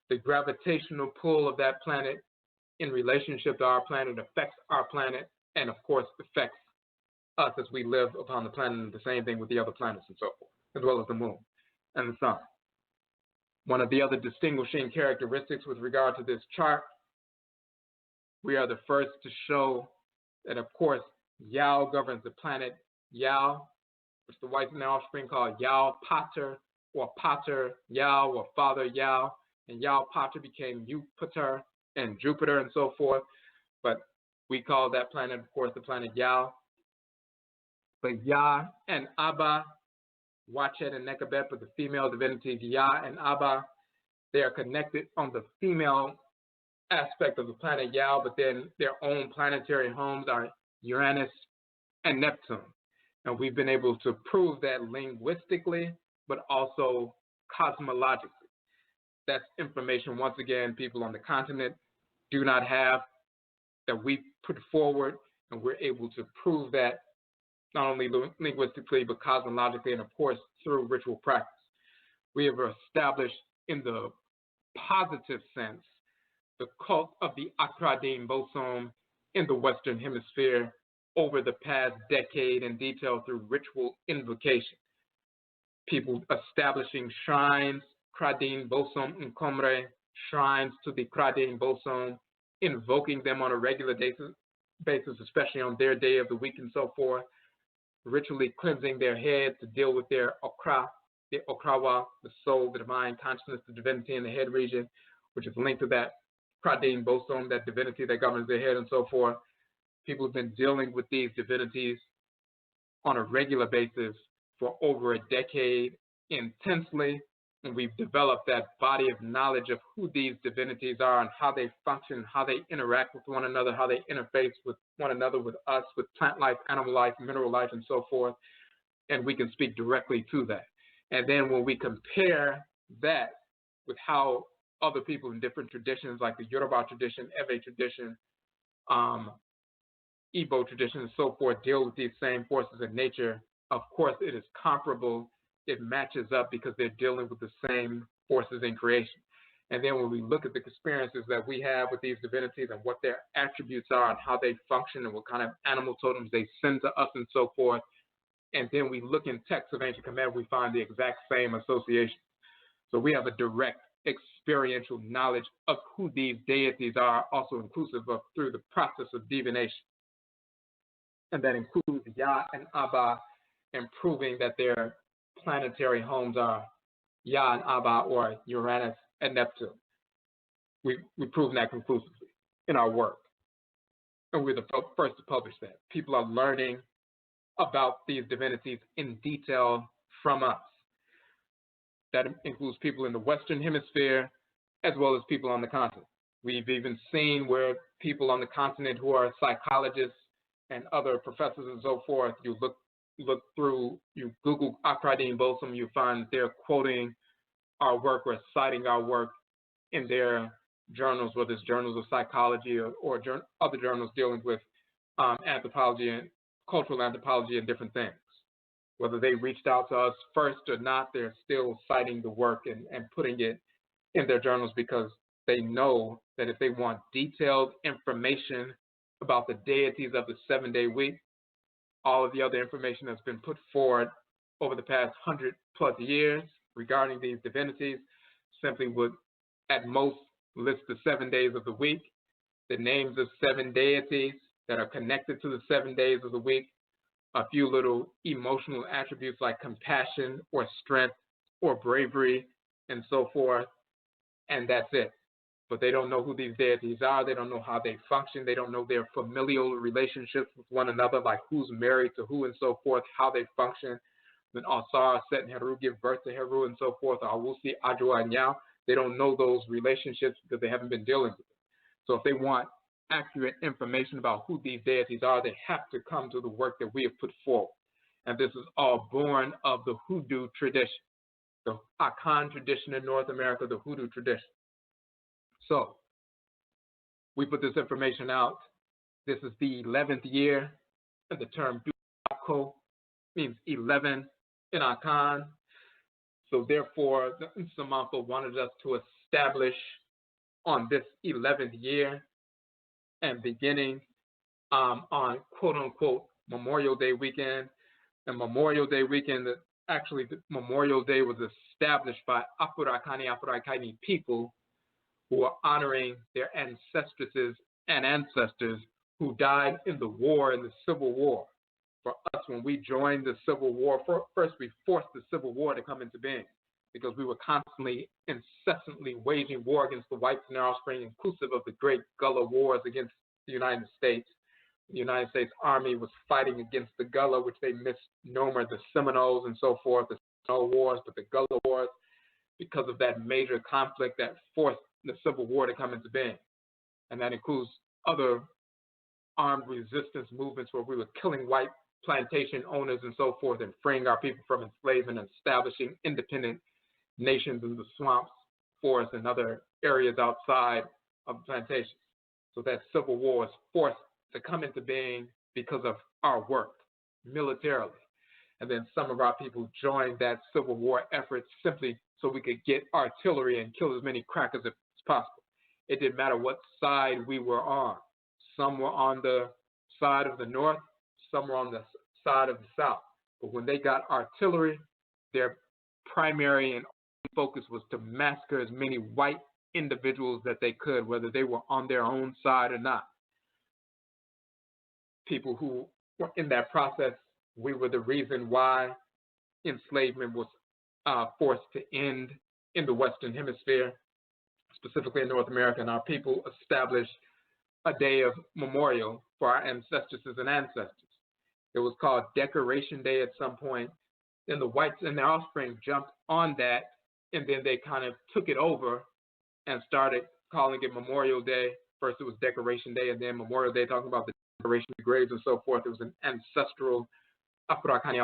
B: The gravitational pull of that planet in relationship to our planet affects our planet, and of course affects us as we live upon the planet, and the same thing with the other planets and so forth, as well as the moon and the sun. One of the other distinguishing characteristics with regard to this chart, we are the first to show that, of course, Yao governs the planet Yao, which the white and offspring call Yao Pater, or Pater Yao, or Father Yao, and Yao Pater became Jupiter and Jupiter and so forth, but we call that planet, of course, the planet Yao. But Ya and Aaba, Wachet and Nekabet, but the female divinities Ya and Aaba, they are connected on the female aspect of the planet Yao, but then their own planetary homes are Uranus and Neptune. And we've been able to prove that linguistically, but also cosmologically. That's information, once again, people on the continent do not have, that we put forward, and we're able to prove that not only linguistically, but cosmologically, and of course, through ritual practice. We have established, in the positive sense, the cult of the Akradin Abosom in the Western Hemisphere over the past decade in detail through ritual invocation. People establishing shrines, Akradin Abosom Nkomre, shrines to the Akradin Abosom, invoking them on a regular basis, especially on their day of the week and so forth, ritually cleansing their head to deal with their Okra, the Okrawa, the soul, the divine consciousness, the divinity in the head region, which is linked to that Akradin Abosom, that divinity that governs their head and so forth. People have been dealing with these divinities on a regular basis for over a decade intensely, and we've developed that body of knowledge of who these divinities are and how they function, how they interact with one another, how they interface with one another, with us, with plant life, animal life, mineral life, and so forth, and we can speak directly to that. And then when we compare that with how other people in different traditions, like the Yoruba tradition, Ewe tradition, Igbo tradition, and so forth, deal with these same forces in nature, of course it is comparable. It matches up because they're dealing with the same forces in creation. And then when we look at the experiences that we have with these divinities and what their attributes are and how they function and what kind of animal totems they send to us and so forth, and then we look in texts of ancient Khmer, we find the exact same association. So we have a direct experiential knowledge of who these deities are, also inclusive of through the process of divination. And that includes Ya and Aaba, and proving that their planetary homes are Ya and Aaba, or Uranus and Neptune. We've proven that conclusively in our work. And we're the first to publish that. People are learning about these divinities in detail from us. That includes people in the Western Hemisphere as well as people on the continent. We've even seen where people on the continent who are psychologists and other professors and so forth, you look through, you Google Akradin Abosom, you find they're quoting our work or citing our work in their journals, whether it's journals of psychology or other journals dealing with anthropology and cultural anthropology and different things. Whether they reached out to us first or not, they're still citing the work and putting it in their journals because they know that if they want detailed information about the deities of the 7-day week, all of the other information that's been put forward over the past 100+ years regarding these divinities simply would at most list the 7 days of the week, the names of 7 deities that are connected to the 7 days of the week, a few little emotional attributes like compassion or strength or bravery and so forth, and that's it. But they don't know who these deities are. They don't know how they function. They don't know their familial relationships with one another, like who's married to who and so forth, how they function. When Asar, Set, and Heru give birth to Heru and so forth, or Awusi, Adwoa, and Yao, they don't know those relationships because they haven't been dealing with them. So if they want accurate information about who these deities are, they have to come to the work that we have put forward. And this is all born of the Hoodoo tradition, the Akan tradition in North America, the Hoodoo tradition. So we put this information out. This is the 11th year, and the term Dubaako means 11 in Akan. So therefore, the Nsamanfo wanted us to establish on this 11th year and beginning on quote-unquote Memorial Day weekend. And Memorial Day weekend, actually the Memorial Day was established by Apurakani people who are honoring their ancestresses and ancestors who died in the war, in the Civil War. For us, when we joined the Civil War, first we forced the Civil War to come into being because we were constantly, incessantly waging war against the whites and their offspring, inclusive of the great Gullah Wars against the United States. The United States Army was fighting against the Gullah, which they misnomer the Seminoles and so forth, the Seminole Wars, but the Gullah Wars, because of that major conflict that forced the Civil War to come into being. And that includes other armed resistance movements where we were killing white plantation owners and so forth and freeing our people from enslavement and establishing independent nations in the swamps, forests, and other areas outside of the plantations. So that Civil War was forced to come into being because of our work militarily. And then some of our people joined that Civil War effort simply so we could get artillery and kill as many crackers as possible. It didn't matter what side we were on. Some were on the side of the North, some were on the side of the South. But when they got artillery, their primary and focus was to massacre as many white individuals that they could, whether they were on their own side or not. People who were in that process, we were the reason why enslavement was forced to end in the Western Hemisphere, specifically in North America, and our people established a day of memorial for our ancestresses and ancestors. It was called Decoration Day at some point. Then the whites and their offspring jumped on that, and then they kind of took it over and started calling it Memorial Day. First it was Decoration Day, and then Memorial Day, talking about the decoration of graves and so forth. It was an ancestral, African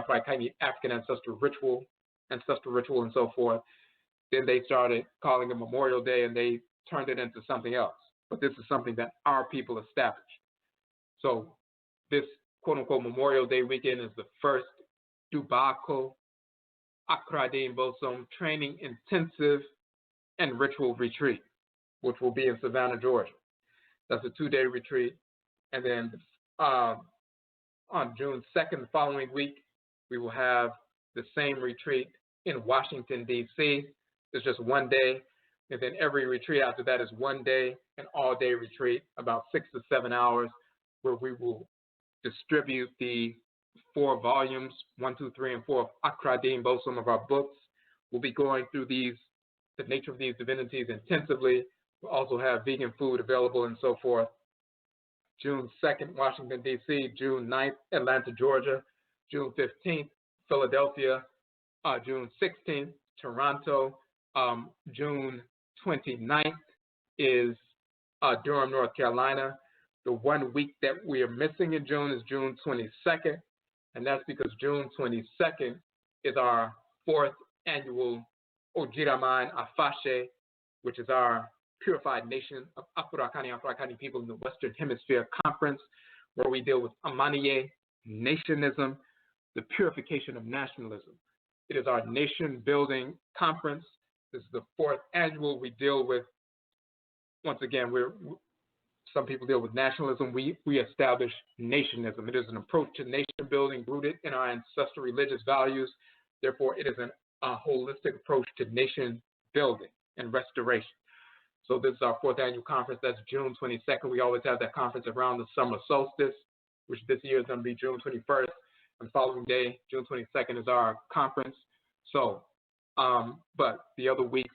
B: ancestral ritual and so forth. Then they started calling it Memorial Day, and they turned it into something else. But this is something that our people established. So this quote-unquote Memorial Day weekend is the first Dubaako, Akradin Abosom training intensive and ritual retreat, which will be in Savannah, Georgia. That's a 2-day retreat. And then on June 2nd, the following week, we will have the same retreat in Washington, D.C. It's just 1 day. And then every retreat after that is 1 day, an all-day retreat, about 6 to 7 hours, where we will distribute the 4 volumes, 1, 2, 3, and 4 of Akradin Abosom of our books. We'll be going through the nature of these divinities intensively. We'll also have vegan food available and so forth. June 2nd, Washington, D.C., June 9th, Atlanta, Georgia, June 15th, Philadelphia, June 16th, Toronto, June 29th is Durham, North Carolina. The 1 week that we are missing in June is June 22nd, and that's because June 22nd is our 4th annual Ojiraman Afashe, which is our Purified Nation of Apurakani people in the Western Hemisphere Conference, where we deal with Amaniye, nationism, the purification of nationalism. It is our nation-building conference. This is the 4th annual. We deal with, once again, some people deal with nationalism. We establish nationism. It is an approach to nation-building rooted in our ancestral religious values. Therefore, it is a holistic approach to nation-building and restoration. So this is our 4th annual conference. That's June 22nd. We always have that conference around the summer solstice, which this year is going to be June 21st. And the following day, June 22nd, is our conference. So, but the other weeks,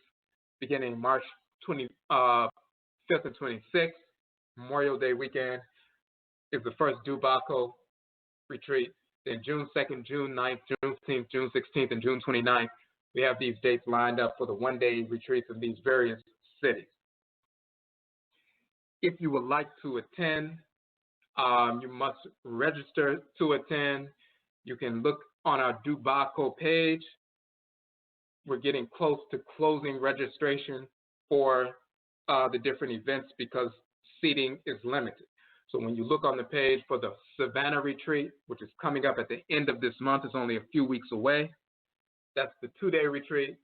B: beginning March 25th and 26th, Memorial Day weekend, is the first Dubaako retreat. Then June 2nd, June 9th, June 15th, June 16th, and June 29th, we have these dates lined up for the one-day retreats in these various cities. If you would like to attend, you must register to attend. You can look on our Dubaako page. We're getting close to closing registration for the different events because seating is limited. So when you look on the page for the Savannah Retreat, which is coming up at the end of this month, it's only a few weeks away. That's the 2-day retreat.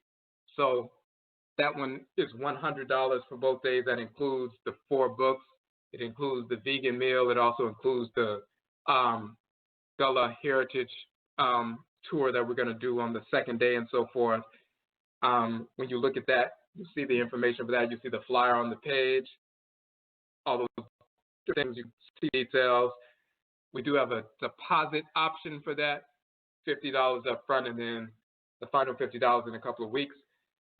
B: So that one is $100 for both days. That includes the 4 books. It includes the vegan meal. It also includes the Gullah Heritage tour that we're going to do on the 2nd day and so forth. When you look at that, you see the information for that. You see the flyer on the page. All those things, you see details. We do have a deposit option for that, $50 up front, and then the final $50 in a couple of weeks.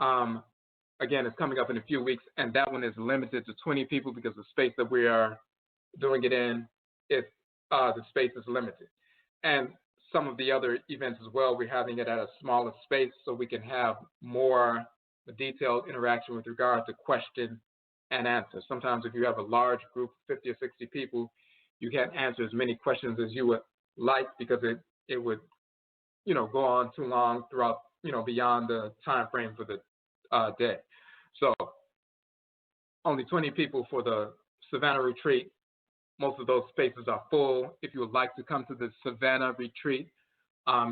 B: Again, it's coming up in a few weeks, and that one is limited to 20 people because the space that we are doing it in, the space is limited. And some of the other events as well, we're having it at a smaller space so we can have more detailed interaction with regard to question and answer. Sometimes if you have a large group, 50 or 60 people, you can't answer as many questions as you would like because it would, go on too long throughout, beyond the time frame for the day. So only 20 people for the Savannah Retreat. Most of those spaces are full. If you would like to come to the Savannah Retreat,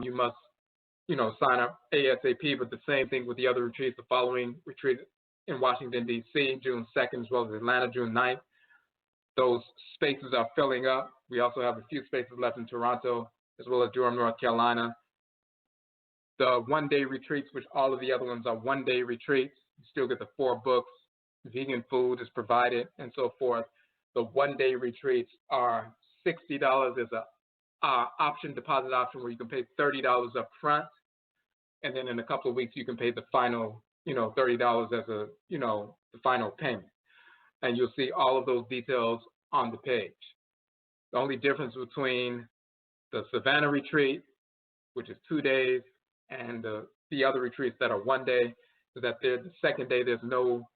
B: you must, sign up ASAP, but the same thing with the other retreats. The following retreat in Washington, D.C., June 2nd, as well as Atlanta, June 9th. Those spaces are filling up. We also have a few spaces left in Toronto, as well as Durham, North Carolina. The one-day retreats, which all of the other ones are one-day retreats, you still get the 4 books, vegan food is provided, and so forth. The one-day retreats are $60. There's a deposit option where you can pay $30 up front, and then in a couple of weeks you can pay the final, $30 as the final payment. And you'll see all of those details on the page. The only difference between the Savannah Retreat, which is 2 days, and the other retreats that are 1 day, is that the 2nd day there's no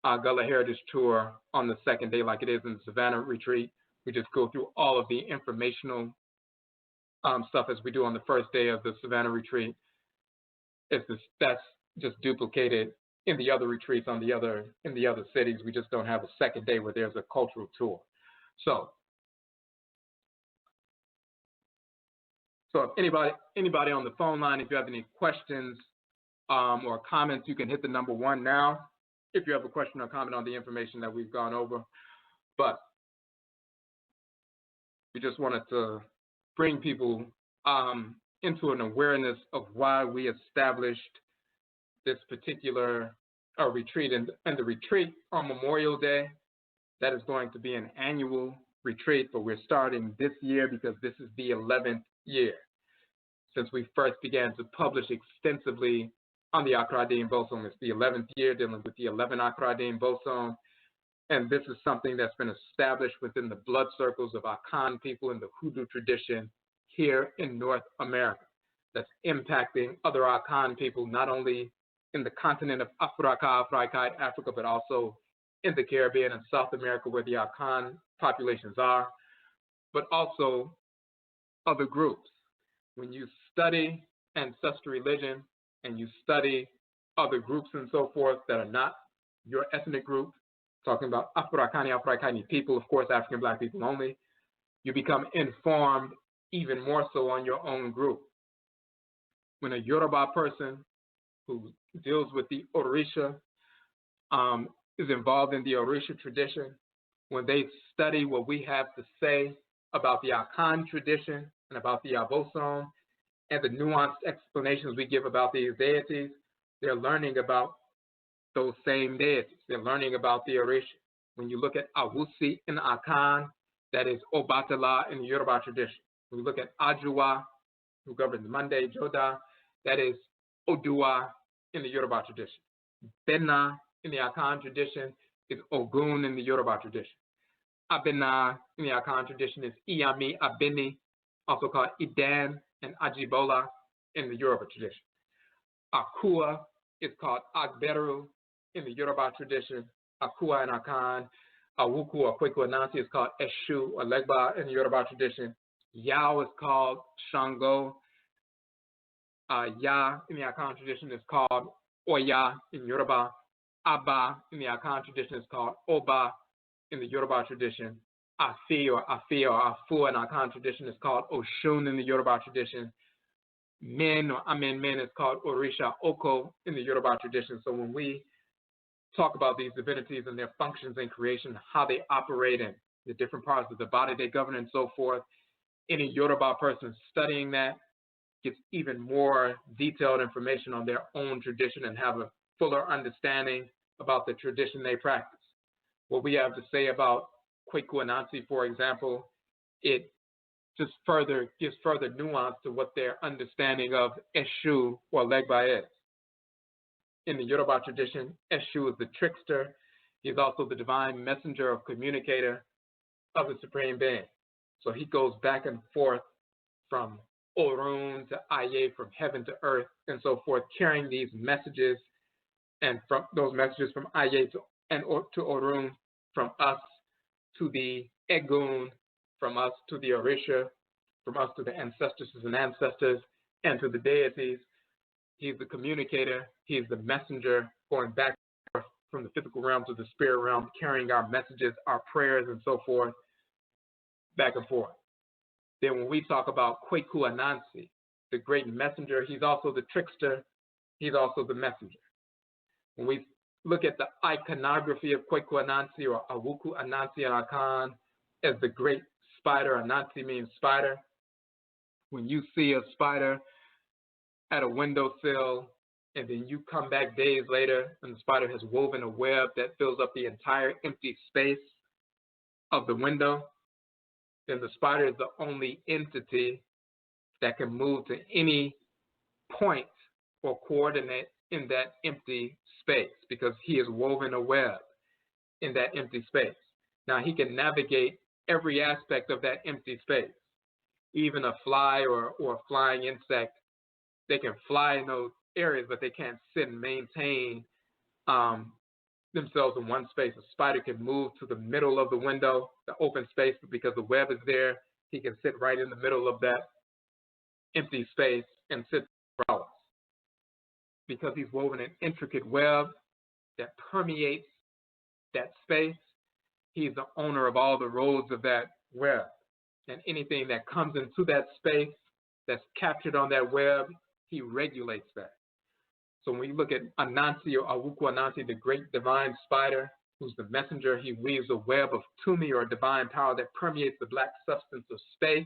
B: Gullah Heritage Tour on the 2nd day like it is in the Savannah Retreat. We just go through all of the informational stuff as we do on the 1st day of the Savannah Retreat. That's just duplicated in the other retreats in the other cities. We just don't have a 2nd day where there's a cultural tour. So if anybody on the phone line, if you have any questions or comments, you can hit the number 1 now if you have a question or comment on the information that we've gone over. But we just wanted to bring people into an awareness of why we established this particular retreat. And the retreat on Memorial Day, that is going to be an annual retreat, but we're starting this year because this is the 11th year since we first began to publish extensively on the Akradin Abosom. It's the 11th year dealing with the 11 Akradin Abosom, and this is something that's been established within the blood circles of Akan people in the Hoodoo tradition here in North America. That's impacting other Akan people, not only in the continent of Africa, but also in the Caribbean and South America where the Akan populations are, but also other groups. When you study ancestral religion and you study other groups and so forth that are not your ethnic group, talking about Afro-Akani people, of course, African Black people only, you become informed even more so on your own group. when a Yoruba person who deals with the Orisha is involved in the Orisha tradition, when they study what we have to say about the Akan tradition and about the Abosom and the nuanced explanations we give about these deities, they're learning about those same deities. They're learning about the Orisha. When you look at Awusi in Akan, that is Obatala in the Yoruba tradition. When we look at Adwoa, who governs Monday, Joda, that is Odua in the Yoruba tradition. Bena in the Akan tradition is Ogun in the Yoruba tradition. Abenaa in the Akan tradition is Iyami Abeni, also called Idan and Ajibola in the Yoruba tradition. Akua is called Agberu in the Yoruba tradition. Akua and Akan. Awuku or Kweku Anansi is called Eshu or Legba in the Yoruba tradition. Yao is called Shango. Ya in the Akan tradition is called Oya in Yoruba. Aaba in the Akan tradition is called Oba in the Yoruba tradition. Afi or Afu in Akan tradition is called Oshun in the Yoruba tradition. Men or Amen Men is called Orisha Oko in the Yoruba tradition. So when we talk about these divinities and their functions in creation, how they operate in the different parts of the body they govern and so forth, any Yoruba person studying that gets even more detailed information on their own tradition and have a fuller understanding about the tradition they practice. What we have to say about Kweku Anansi, for example, it just gives further nuance to what their understanding of Eshu or Legba is. In the Yoruba tradition, Eshu is the trickster. He is also the divine messenger or communicator of the Supreme Being. So he goes back and forth from Orun to Aye, from heaven to earth, and so forth, carrying these messages, and from those messages from Aye to Orun, from us to the Egun, from us to the Orisha, from us to the ancestresses and ancestors, and to the deities. He's the communicator. He's the messenger, going back and forth from the physical realm to the spirit realm, carrying our messages, our prayers, and so forth, back and forth. Then when we talk about Kweku Anansi, the great messenger, he's also the trickster. He's also the messenger. When we look at the iconography of Kweku Anansi or Awuku Anansi and Akan as the great spider, Anansi means spider. When you see a spider at a windowsill, and then you come back days later and the spider has woven a web that fills up the entire empty space of the window, then the spider is the only entity that can move to any point or coordinate in that empty space because he has woven a web in that empty space. Now he can navigate every aspect of that empty space. Even a fly or a flying insect, they can fly in those areas, but they can't sit and maintain themselves in one space. A spider can move to the middle of the window, the open space, but because the web is there, he can sit right in the middle of that empty space and sit for hours. Because he's woven an intricate web that permeates that space, he's the owner of all the roads of that web. And anything that comes into that space that's captured on that web, he regulates that. So when we look at Anansi or Awuku Anansi, the great divine spider, who's the messenger, he weaves a web of Tumi or divine power that permeates the black substance of space.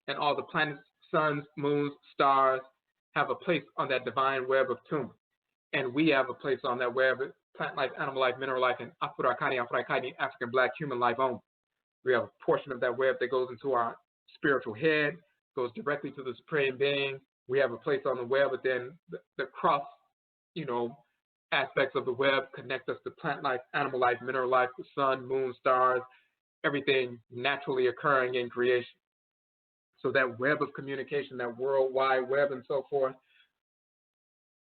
B: And all the planets, suns, moons, stars have a place on that divine web of Tumi. And we have a place on that web, plant life, animal life, mineral life, and African black human life only. We have a portion of that web that goes into our spiritual head, goes directly to the Supreme Being. We have a place on the web, but then the cross, aspects of the web connect us to plant life, animal life, mineral life, the sun, moon, stars, everything naturally occurring in creation. So that web of communication, that worldwide web and so forth,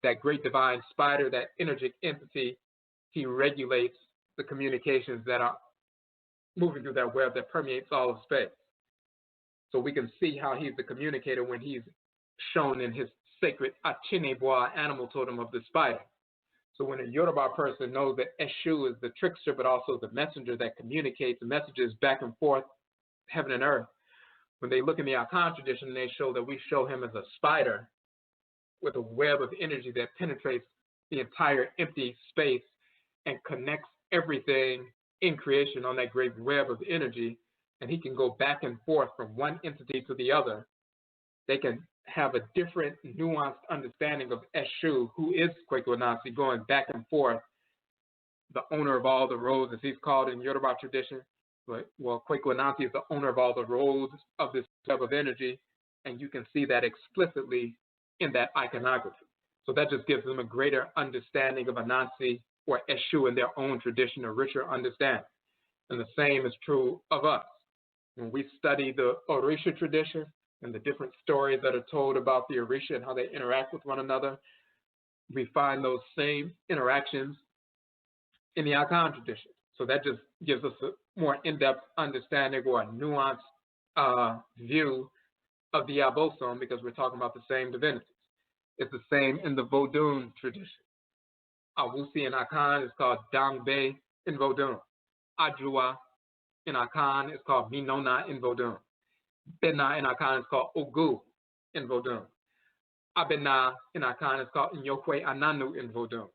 B: that great divine spider, that energetic entity, he regulates the communications that are moving through that web that permeates all of space. So we can see how he's the communicator when he's shown in his sacred Achineboa animal totem of the spider. So when a Yoruba person knows that Eshu is the trickster, but also the messenger that communicates messages back and forth, heaven and earth, when they look in the Akan tradition, they show that we show him as a spider, with a web of energy that penetrates the entire empty space and connects everything in creation on that great web of energy, and he can go back and forth from one entity to the other. They can have a different, nuanced understanding of Eshu, who is Kweku, going back and forth, the owner of all the roads, as he's called in Yoruba tradition. Well, Kweku is the owner of all the roads of this web of energy, and you can see that explicitly in that iconography. So that just gives them a greater understanding of Anansi or Eshu in their own tradition, a richer understanding. And the same is true of us. When we study the Orisha tradition and the different stories that are told about the Orisha and how they interact with one another, we find those same interactions in the Akan tradition. So that just gives us a more in-depth understanding or a nuanced view of the Abosom, because we're talking about the same divinities. It's the same in the Vodun tradition. Awusi in Akan is called Dangbe in Vodun. Adwoa in Akan is called Minona in Vodun. Bena in Akan is called Ogu in Vodun. Abenaa in Akan is called Nyokwe Ananu in Vodun.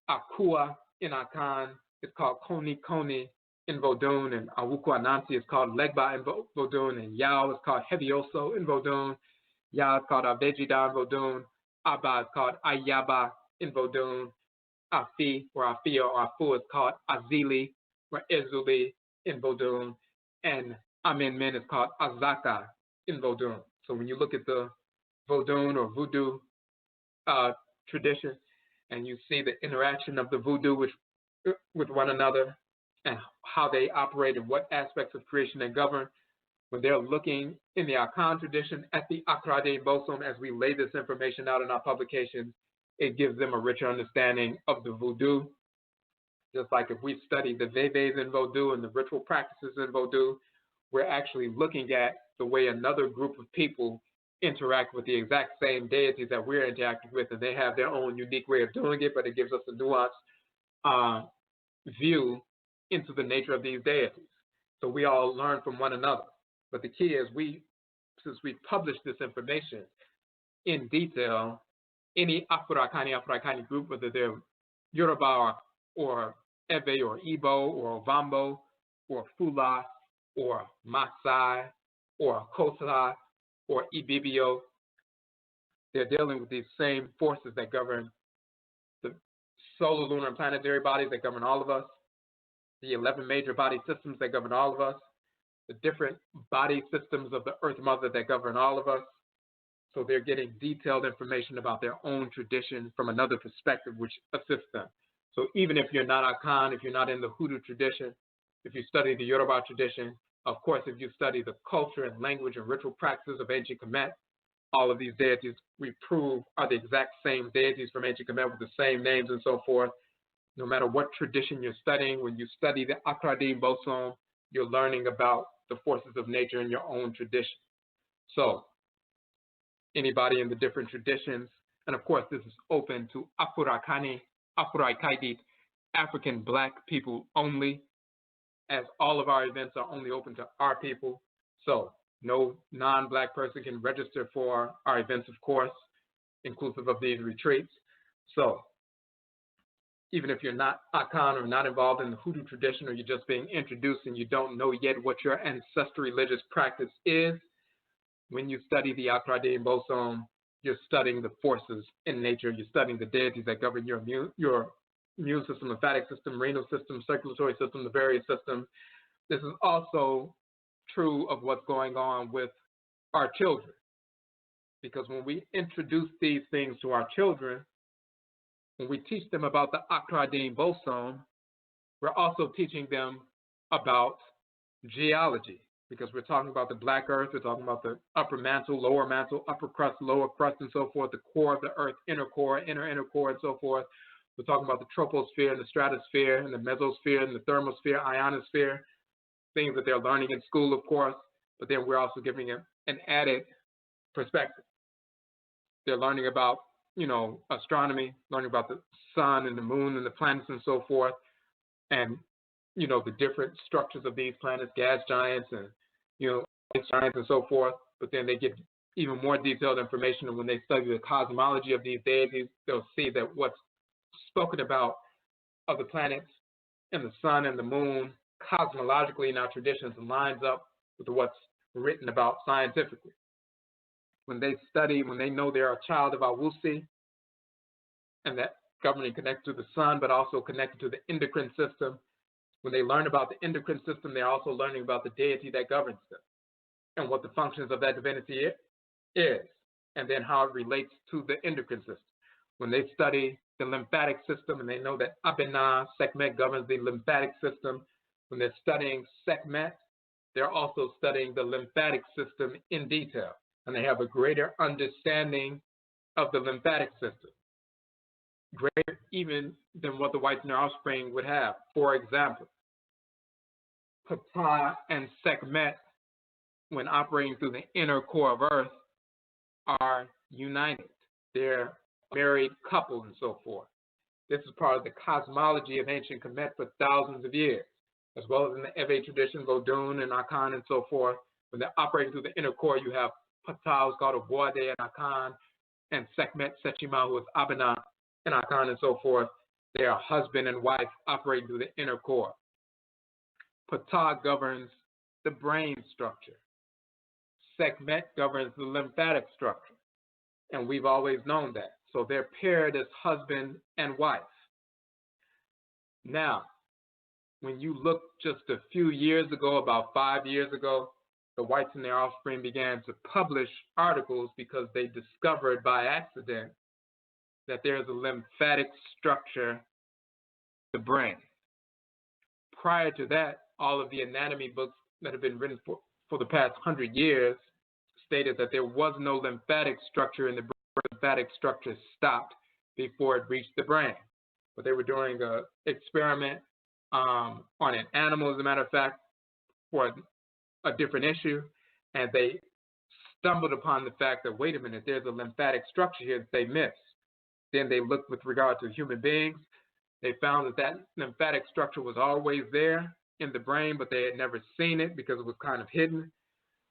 B: Akua in Akan is called Koni Koni in Vodun, and Awuku Anansi is called Legba in Vodun, and Yao is called Hevioso in Vodun. Ya is called Avejida in Vodun. Aaba is called Ayaba in Vodun. Afi or Afia or Afu is called Azili or Ezuli in Vodun. And Amenmen is called Azaka in Vodun. So when you look at the Vodun or Voodoo tradition, and you see the interaction of the Voodoo with one another and how they operate and what aspects of creation they govern, when they're looking in the Akan tradition at the AKRADINBOSOM, as we lay this information out in our publications, it gives them a richer understanding of the Voodoo. Just like if we study the Veves in Vodou and the ritual practices in Vodou, we're actually looking at the way another group of people interact with the exact same deities that we're interacting with, and they have their own unique way of doing it, but it gives us a nuanced view into the nature of these deities. So we all learn from one another. But the key is, since we publish this information in detail, any Afro-Akani group, whether they're Yoruba or Eve or Igbo or Ovambo or Fula or Maasai or Akosua or Ibibio, they're dealing with these same forces that govern the solar, lunar, and planetary bodies that govern all of us, the 11 major body systems that govern all of us, the different body systems of the Earth Mother that govern all of us. So they're getting detailed information about their own tradition from another perspective, which assists them. So even if you're not Akan, if you're not in the Hoodoo tradition, if you study the Yoruba tradition, of course, if you study the culture and language and ritual practices of ancient Kemet, all of these deities we prove are the exact same deities from ancient Kemet with the same names and so forth. No matter what tradition you're studying, when you study the AKRADINBOSOM, you're learning about the forces of nature in your own tradition. So anybody in the different traditions, and of course this is open to Afurakani, Afuraikaidit, African Black people only, as all of our events are only open to our people. So no non-Black person can register for our events, of course, inclusive of these retreats. So even if you're not Akan or not involved in the Hoodoo tradition, or you're just being introduced and you don't know yet what your ancestral religious practice is, when you study the AKRADINBOSOM, you're studying the forces in nature. You're studying the deities that govern your immune system, lymphatic system, renal system, circulatory system, the various systems. This is also true of what's going on with our children, because when we introduce these things to our children, when we teach them about the AKRADINBOSOM, we're also teaching them about geology, because we're talking about the black earth, we're talking about the upper mantle, upper crust, lower crust, and so forth, the core of the earth, inner core, inner core, and so forth. We're talking about the troposphere and the stratosphere and the mesosphere and the thermosphere, ionosphere, things that they're learning in school, of course, but then we're also giving them an added perspective. They're learning about, astronomy, learning about the sun and the moon and the planets and so forth, and, the different structures of these planets, gas giants and, ice giants and so forth, but then they get even more detailed information. And when they study the cosmology of these deities, they'll see that what's spoken about of the planets and the sun and the moon cosmologically in our traditions lines up with what's written about scientifically. When they study, when they know they're a child of Awusi, and that governing connected to the sun, but also connected to the endocrine system, when they learn about the endocrine system, they're also learning about the deity that governs them and what the functions of that divinity is, and then how it relates to the endocrine system. When they study the lymphatic system and they know that Abenaa, Sekhmet governs the lymphatic system, when they're studying Sekhmet, they're also studying the lymphatic system in detail, and they have a greater understanding of the lymphatic system, greater even than what the whites and their offspring would have. For example, Ptah and Sekhmet, when operating through the inner core of Earth, are united. They're a married couple and so forth. This is part of the cosmology of ancient Kemet for thousands of years, as well as in the Ewe tradition, Vodun and Akan and so forth. When they're operating through the inner core, you have Ptah, who's called Adwoa and Akan, and Sekhmet, Sechima, who is Abenaa and Akan and so forth. They are husband and wife operating through the inner core. Ptah governs the brain structure. Sekhmet governs the lymphatic structure, and we've always known that. So they're paired as husband and wife. Now, when you look just a few years ago, about 5 years ago, the whites and their offspring began to publish articles because they discovered by accident that there's a lymphatic structure, the brain. Prior to that, all of the anatomy books that have been written for the past 100 years stated that there was no lymphatic structure in the brain. Lymphatic structure stopped before it reached the brain. But they were doing an experiment on an animal, as a matter of fact, for a different issue, and they stumbled upon the fact that, wait a minute, there's a lymphatic structure here that they missed. Then they looked with regard to human beings. They found that that lymphatic structure was always there in the brain, but they had never seen it because it was kind of hidden.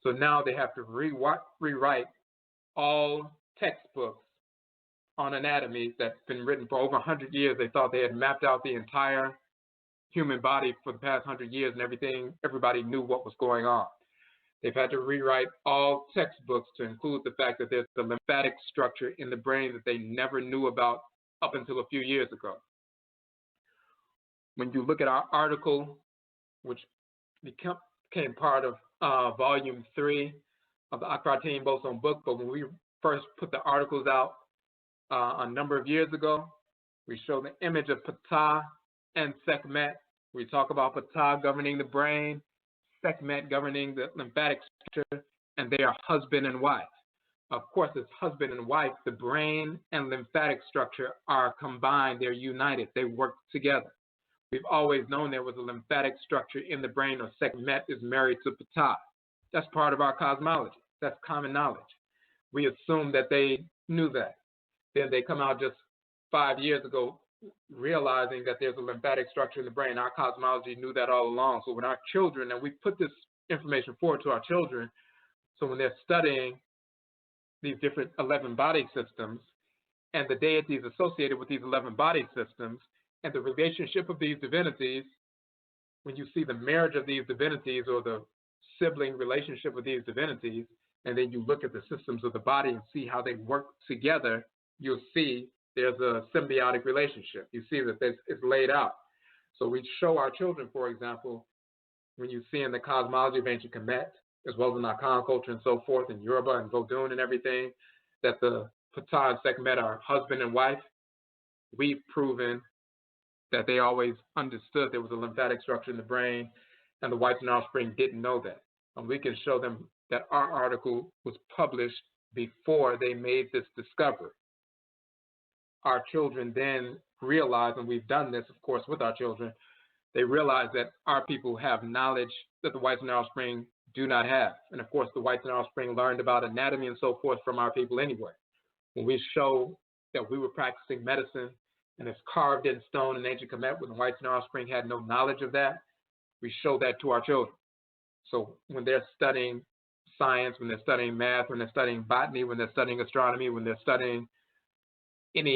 B: So now they have to rewrite all textbooks on anatomy that's been written for over 100 years. They thought they had mapped out the entire human body for the past 100 years and everybody knew what was going on. They've had to rewrite all textbooks to include the fact that there's the lymphatic structure in the brain that they never knew about up until a few years ago. When you look at our article, which became part of volume 3 of the Akradin Abosom book, but when we first put the articles out a number of years ago, we show the image of Ptah and Sekhmet. We talk about Ptah governing the brain, Sekhmet governing the lymphatic structure, and they are husband and wife. Of course, as husband and wife, the brain and lymphatic structure are combined. They're united. They work together. We've always known there was a lymphatic structure in the brain, or Sekhmet is married to Ptah. That's part of our cosmology. That's common knowledge. We assume that they knew that. Then they come out just 5 years ago realizing that there's a lymphatic structure in the brain. Our cosmology knew that all along. So when our children, and we put this information forward to our children, so when they're studying these different 11 body systems and the deities associated with these 11 body systems and the relationship of these divinities, when you see the marriage of these divinities or the sibling relationship with these divinities, and then you look at the systems of the body and see how they work together, you'll see there's a symbiotic relationship. You see that it's laid out. So we show our children, for example, when you see in the cosmology of ancient Kemet, as well as in Akan culture and so forth, in Yoruba and Vodun and everything, that the Ptah and Sekhmet are husband and wife. We've proven that they always understood there was a lymphatic structure in the brain, and the whites and offspring didn't know that. And we can show them that our article was published before they made this discovery. Our children then realize, and we've done this, of course, with our children, they realize that our people have knowledge that the whites and offspring do not have. And of course, the whites and offspring learned about anatomy and so forth from our people anyway. When we show that we were practicing medicine and it's carved in stone in ancient Kemet, when the whites and offspring had no knowledge of that, we show that to our children. So when they're studying science, when they're studying math, when they're studying botany, when they're studying astronomy, when they're studying in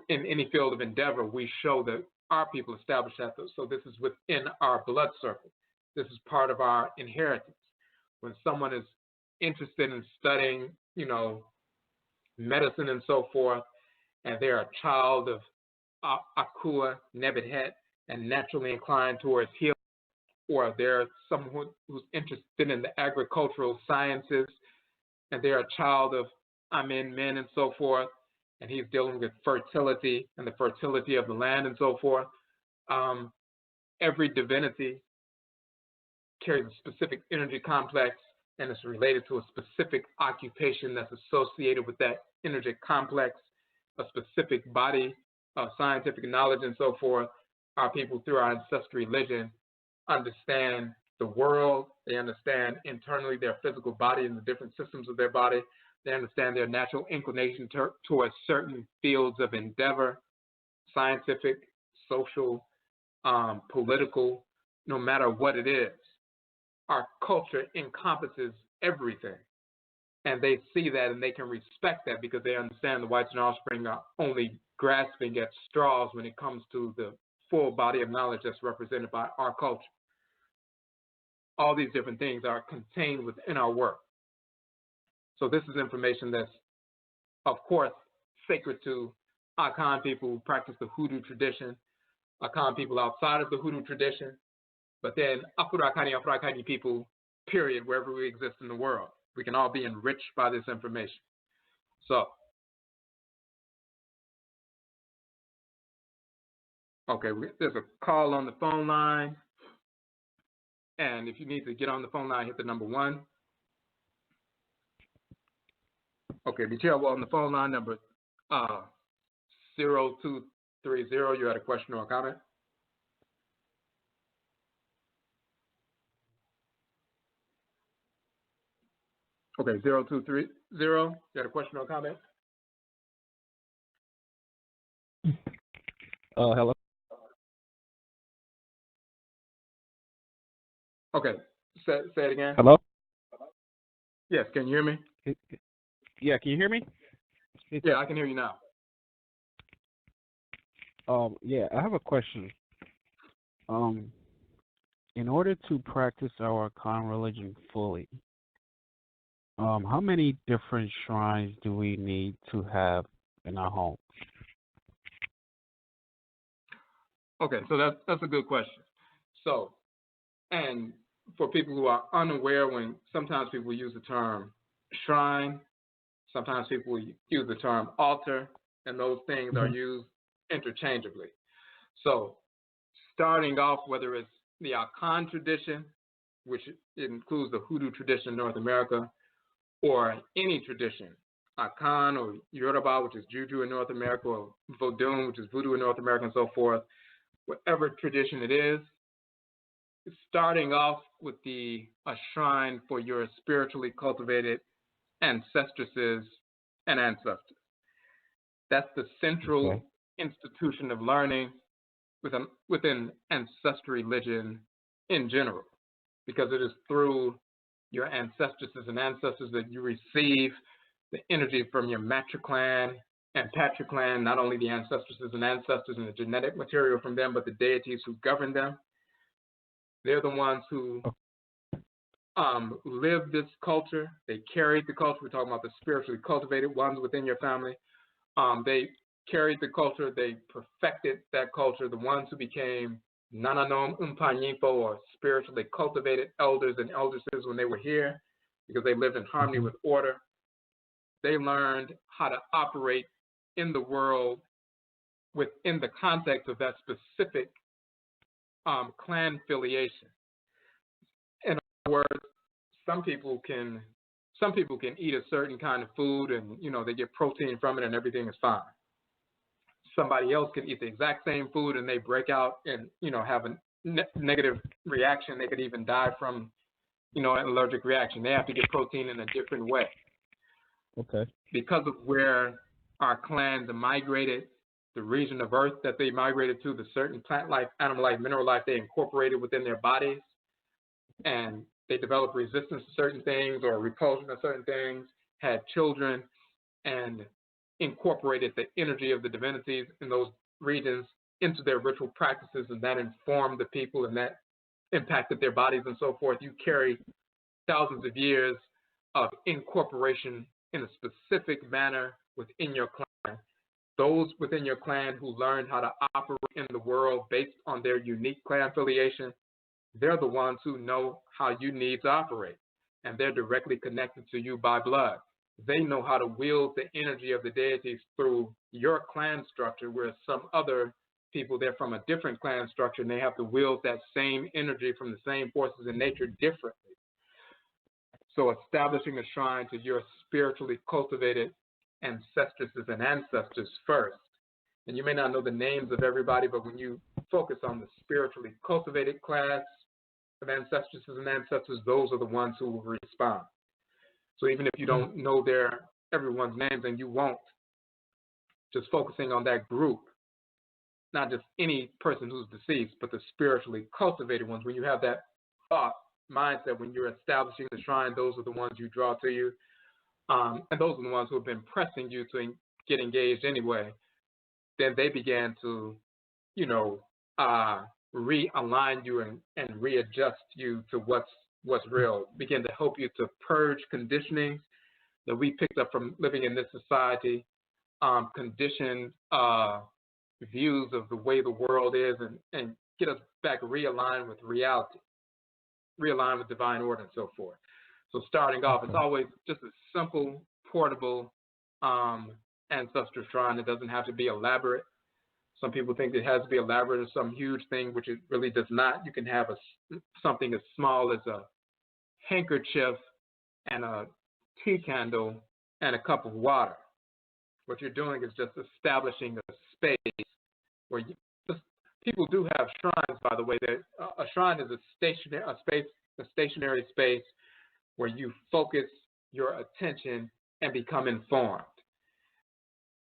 B: any field of endeavor, we show that our people established that. So this is within our blood circle. This is part of our inheritance. When someone is interested in studying, medicine and so forth, and they're a child of Akua, Nebuchadnezzar, and naturally inclined towards healing, or they're someone who's interested in the agricultural sciences, and they're a child of Amen, men, and so forth, and he's dealing with fertility and the fertility of the land and so forth. Every divinity carries a specific energy complex, and it's related to a specific occupation that's associated with that energy complex, a specific body of scientific knowledge and so forth. Our people, through our ancestral religion, understand the world. They understand internally their physical body and the different systems of their body. They understand their natural inclination towards certain fields of endeavor, scientific, social, political, no matter what it is. Our culture encompasses everything. And they see that and they can respect that because they understand the whites and offspring are only grasping at straws when it comes to the full body of knowledge that's represented by our culture. All these different things are contained within our work. So this is information that's, of course, sacred to Akan people who practice the Hoodoo tradition, Akan people outside of the Hoodoo tradition, but then Afro-Akani people, period, wherever we exist in the world. We can all be enriched by this information. So, okay, there's a call on the phone line. And if you need to get on the phone line, hit the number 1. Okay, be careful on the phone line, number 0230. You had a question or a comment? Okay, 0230. You had a question or a comment?
C: Hello.
B: Okay, say it again.
C: Hello.
B: Yes, can you hear me?
C: Yeah, can you hear me?
B: Yeah, I can hear you now.
C: Yeah, I have a question. In order to practice our Akan religion fully, how many different shrines do we need to have in our home?
B: Okay, so that's a good question. So, and for people who are unaware, when sometimes people use the term shrine, sometimes people use the term altar, and those things are used interchangeably. So, starting off, whether it's the Akan tradition, which includes the Hoodoo tradition in North America, or any tradition, Akan or Yoruba, which is Juju in North America, or Vodun, which is Voodoo in North America, and so forth, whatever tradition it is, starting off with a shrine for your spiritually cultivated ancestresses and ancestors. That's the central institution of learning within ancestral religion in general, because it is through your ancestresses and ancestors that you receive the energy from your matriclan and patriclan, not only the ancestresses and ancestors and the genetic material from them, but the deities who govern them. They're the ones who live this culture. They carried the culture. We're talking about the spiritually cultivated ones within your family. They carried the culture. They perfected that culture. The ones who became Nananom Umpanyipo, or spiritually cultivated elders and eldresses when they were here, because they lived in harmony with order. They learned how to operate in the world within the context of that specific clan affiliation. In other words, some people can eat a certain kind of food and they get protein from it and everything is fine. Somebody else can eat the exact same food and they break out and have a negative reaction. They could even die from an allergic reaction. They have to get protein in a different way.
C: Okay.
B: Because of where our clans migrated, the region of Earth that they migrated to, the certain plant life, animal life, mineral life they incorporated within their bodies, and they developed resistance to certain things or repulsion to certain things, had children, and incorporated the energy of the divinities in those regions into their ritual practices, and that informed the people and that impacted their bodies and so forth. You carry thousands of years of incorporation in a specific manner within your clan. Those within your clan who learn how to operate in the world based on their unique clan affiliation, they're the ones who know how you need to operate, and they're directly connected to you by blood. They know how to wield the energy of the deities through your clan structure, whereas some other people, they're from a different clan structure, and they have to wield that same energy from the same forces in nature differently. So establishing a shrine to your spiritually cultivated ancestresses and ancestors first. And you may not know the names of everybody, but when you focus on the spiritually cultivated class of ancestresses and ancestors, those are the ones who will respond. So even if you don't know everyone's names, and you won't, just focusing on that group, not just any person who's deceased, but the spiritually cultivated ones. When you have that thought, mindset, when you're establishing the shrine, those are the ones you draw to you. And those are the ones who have been pressing you to get engaged anyway. Then they began to, realign you and readjust you to what's real, begin to help you to purge conditionings that we picked up from living in this society, conditioned views of the way the world is, and get us back realigned with reality, realigned with divine order and so forth. So starting off, it's always just a simple, portable ancestral shrine. It doesn't have to be elaborate. Some people think it has to be elaborate or some huge thing, which it really does not. You can have something as small as a handkerchief and a tea candle and a cup of water. What you're doing is just establishing a space where people do have shrines, by the way. A shrine is a stationary space where you focus your attention and become informed.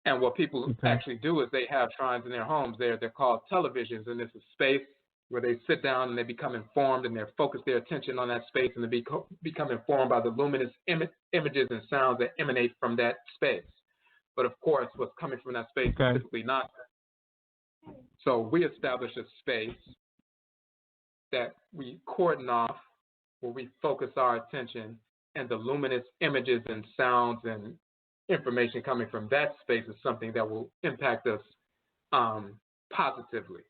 B: And what people actually do is they have shrines in their homes. They're called televisions, and it's a space where they sit down and they become informed, and they focus their attention on that space, and they become informed by the luminous images and sounds that emanate from that space. But of course, what's coming from that space is typically not that. So we establish a space that we cordon off, where we focus our attention, and the luminous images and sounds and information coming from that space is something that will impact us positively.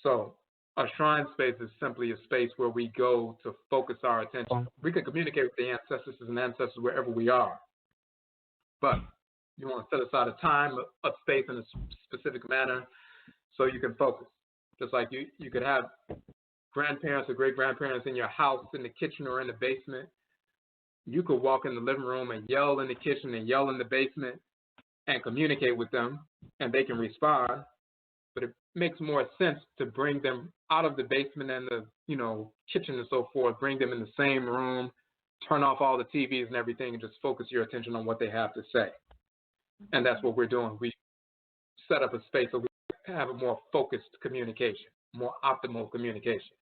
B: So a shrine space is simply a space where we go to focus our attention. We can communicate with the ancestors and ancestors wherever we are, but you want to set aside a time, a space in a specific manner so you can focus. Just like you could have grandparents or great-grandparents in your house, in the kitchen or in the basement. You could walk in the living room and yell in the kitchen and yell in the basement and communicate with them, and they can respond. But it makes more sense to bring them out of the basement and the kitchen and so forth, bring them in the same room, turn off all the TVs and everything, and just focus your attention on what they have to say. And that's what we're doing. We set up a space so we have a more focused communication, more optimal communication.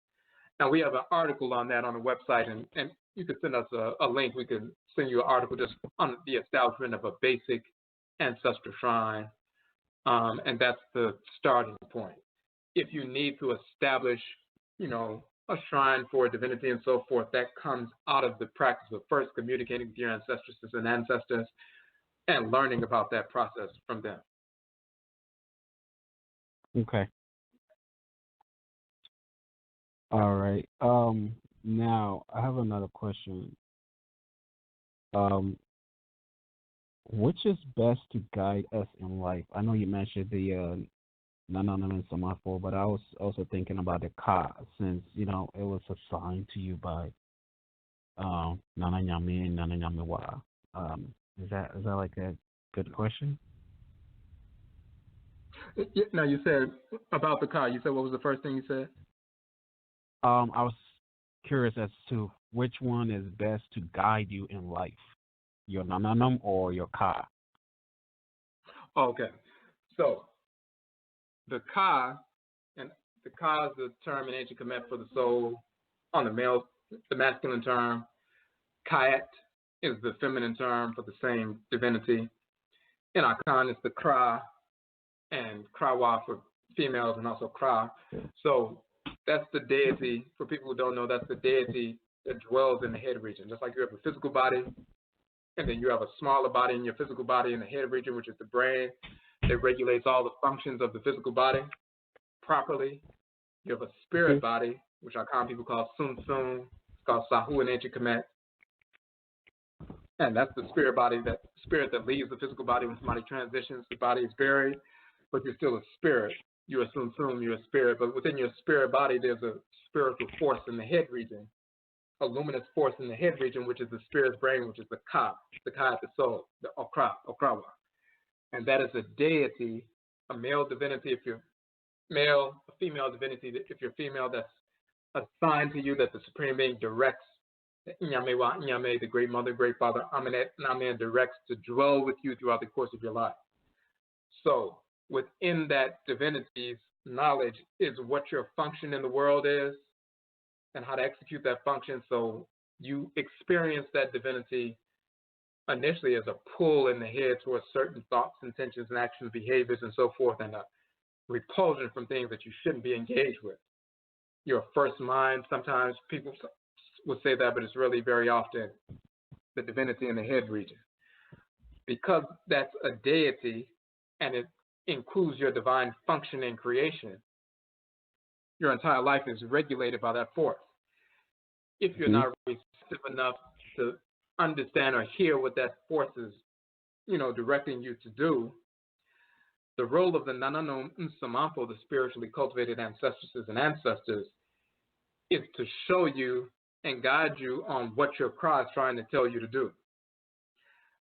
B: And we have an article on that on the website, and you can send us a link. We can send you an article just on the establishment of a basic ancestral shrine, and that's the starting point. If you need to establish, a shrine for a divinity and so forth, that comes out of the practice of first communicating with your ancestresses and ancestors and learning about that process from them.
C: Okay. All right. Now I have another question. Which is best to guide us in life? I know you mentioned the Nananan Samafo, but I was also thinking about the Ka, since it was assigned to you by Nana Nyame and Nana Nyamewa. Is that like a good question?
B: Now you said about the Ka. You said, what was the first thing you said?
C: I was curious as to which one is best to guide you in life, your Nananam or your Ka.
B: Okay, so the Ka, and the Ka is the term in ancient Kemet for the soul on the male the masculine term. Kayat is the feminine term for the same divinity. In Akan, it's the Kra, and Krawa for females, and also Kra. So that's the deity. For people who don't know, that's the deity that dwells in the head region. Just like you have a physical body, and then you have a smaller body in your physical body in the head region, which is the brain, that regulates all the functions of the physical body properly. You have a spirit body, which Akan people call Sun Sun. It's called Sahu in ancient Kemet. And that's the spirit body, that spirit that leaves the physical body when somebody transitions. The body is buried, but you're still a spirit. You're a Sun Sun, you're a spirit. But within your spirit body, there's a spiritual force in the head region, a luminous force in the head region, which is the spirit's brain, which is the Ka at the soul, the Okraa. And that is a deity, a male divinity if you're male, a female divinity if you're female, that's assigned to you, that the Supreme Being directs. Nyame, the great mother, great father, Aminet, Naman directs to dwell with you throughout the course of your life. So within that divinity's knowledge is what your function in the world is and how to execute that function. So you experience that divinity initially as a pull in the head towards certain thoughts, intentions, and actions, behaviors, and so forth, and a repulsion from things that you shouldn't be engaged with. Your first mind, sometimes people would say that, but it's really very often the divinity in the head region. Because that's a deity and it includes your divine function in creation, your entire life is regulated by that force. If you're not receptive enough to understand or hear what that force is, directing you to do, the role of the Nanano Nsamanfo, the spiritually cultivated ancestresses and ancestors, is to show you and guide you on what your Akra is trying to tell you to do.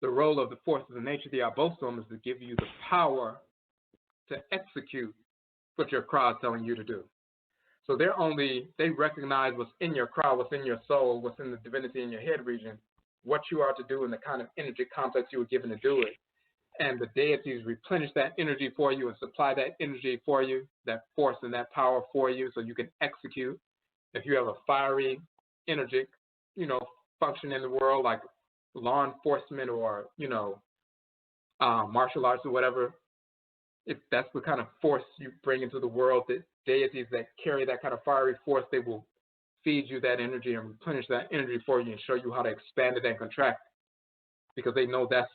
B: The role of the forces of nature, the Abosom, is to give you the power to execute what your Akra is telling you to do. So they recognize what's in your Akra, what's in your soul, what's in the divinity in your head region, what you are to do and the kind of energy complex you were given to do it. And the deities replenish that energy for you and supply that energy for you, that force and that power for you, so you can execute. If you have a fiery, energetic, function in the world, like law enforcement or, martial arts or whatever, if that's the kind of force you bring into the world, the deities that carry that kind of fiery force, they will feed you that energy and replenish that energy for you and show you how to expand it and contract, because they know that's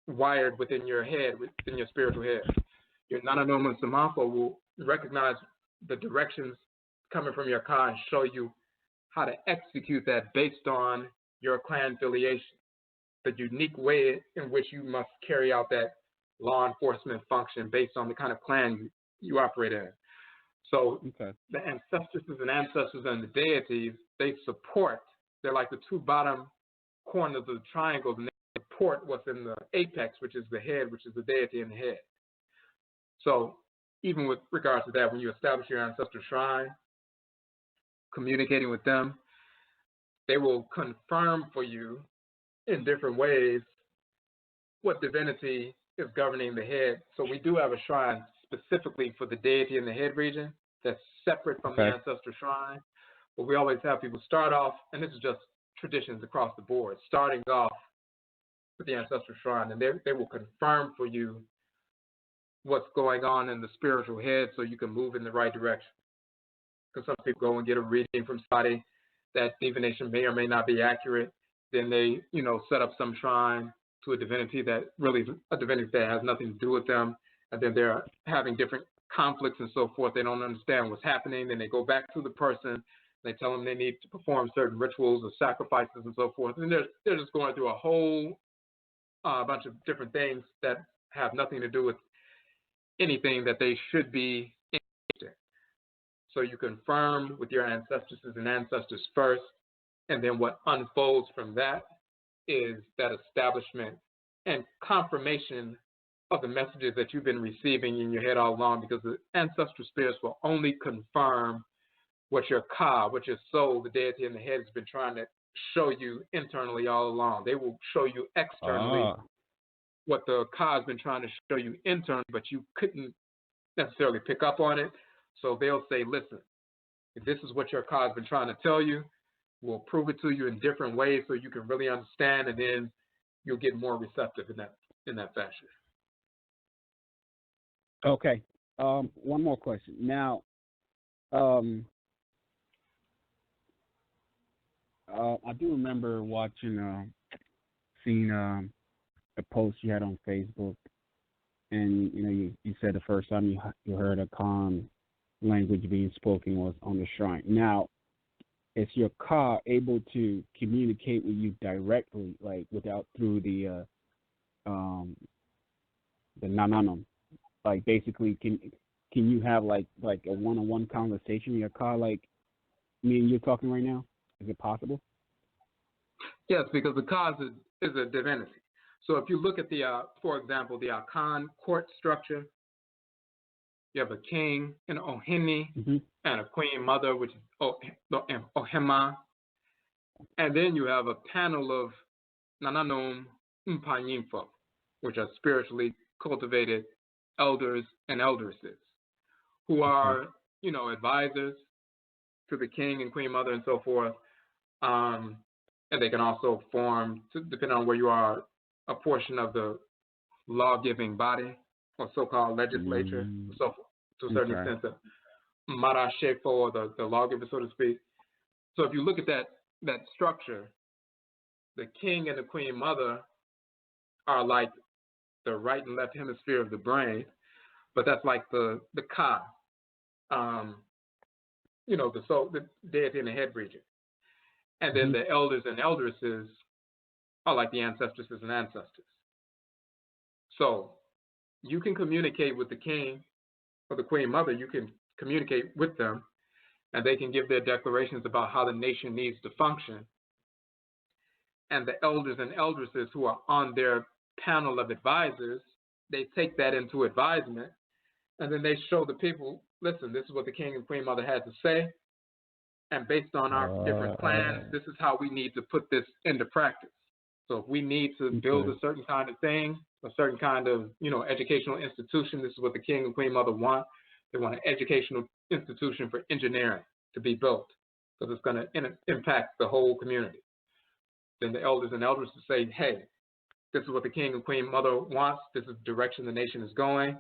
B: wired within your head, within your spiritual head. Your Nananoma Samanfo will recognize the directions coming from your Ka and show you how to execute that based on your clan affiliation, the unique way in which you must carry out that law enforcement function based on the kind of clan you operate in. So the ancestresses and ancestors and the deities, they support, they're like the two bottom corners of the triangle, and they support what's in the apex, which is the head, which is the deity in the head. So even with regards to that, when you establish your ancestral shrine, communicating with them, they will confirm for you in different ways what divinity is governing the head. So we do have a shrine specifically for the deity in the head region that's separate from the ancestral shrine. But we always have people start off, and this is just traditions across the board, starting off with the ancestral shrine, and they will confirm for you what's going on in the spiritual head so you can move in the right direction. Because some people go and get a reading from somebody, that divination may or may not be accurate. Then they, set up some shrine to a divinity that really a divinity that has nothing to do with them. And then they're having different conflicts and so forth. They don't understand what's happening. Then they go back to the person. They tell them they need to perform certain rituals or sacrifices and so forth. And they're just going through a whole bunch of different things that have nothing to do with anything that they should be engaged in. So you confirm with your ancestresses and ancestors first, and then what unfolds from that is that establishment and confirmation of the messages that you've been receiving in your head all along, because the ancestral spirits will only confirm what your Ka, what your soul, the deity in the head, has been trying to show you internally all along. They will show you externally what the Ka has been trying to show you internally, but you couldn't necessarily pick up on it. So they'll say, listen, if this is what your Ka has been trying to tell you, will prove it to you in different ways so you can really understand, and then you'll get more receptive in that fashion.
C: Okay. One more question. Now, I do remember seeing a post you had on Facebook, and you said the first time you heard Akan language being spoken was on the shrine. Now, is your car able to communicate with you directly, like without through the nananum? Like basically, can you have like a one-on-one conversation with your car, like me and you talking right now? Is it possible?
B: Yes, because the cause is a divinity. So if you look at for example, the Akan court structure, you have a king, an ohini, and a queen mother, which is ohema, and then you have a panel of nananum mpanyimfo, which are spiritually cultivated elders and eldresses, who are advisors to the king and queen mother and so forth. And they can also form, depending on where you are, a portion of the law-giving body or so-called legislature, so to a certain extent, the marashefo, or the lawgiver, so to speak. So if you look at that structure, the king and the queen mother are like the right and left hemisphere of the brain, but that's like the ka, the soul, the deity in the head region. And then the elders and eldresses are like the ancestresses and ancestors. So you can communicate with the king or the queen mother. You can communicate with them, and they can give their declarations about how the nation needs to function. And the elders and eldresses who are on their panel of advisors, they take that into advisement, and then they show the people, listen, this is what the king and queen mother had to say. And based on our different plans, this is how we need to put this into practice. So if we need to build a certain kind of thing, a certain kind of, educational institution, this is what the king and queen mother want. They want an educational institution for engineering to be built, because it's going to impact the whole community. Then the elders and eldresses say, hey, this is what the king and queen mother wants. This is the direction the nation is going.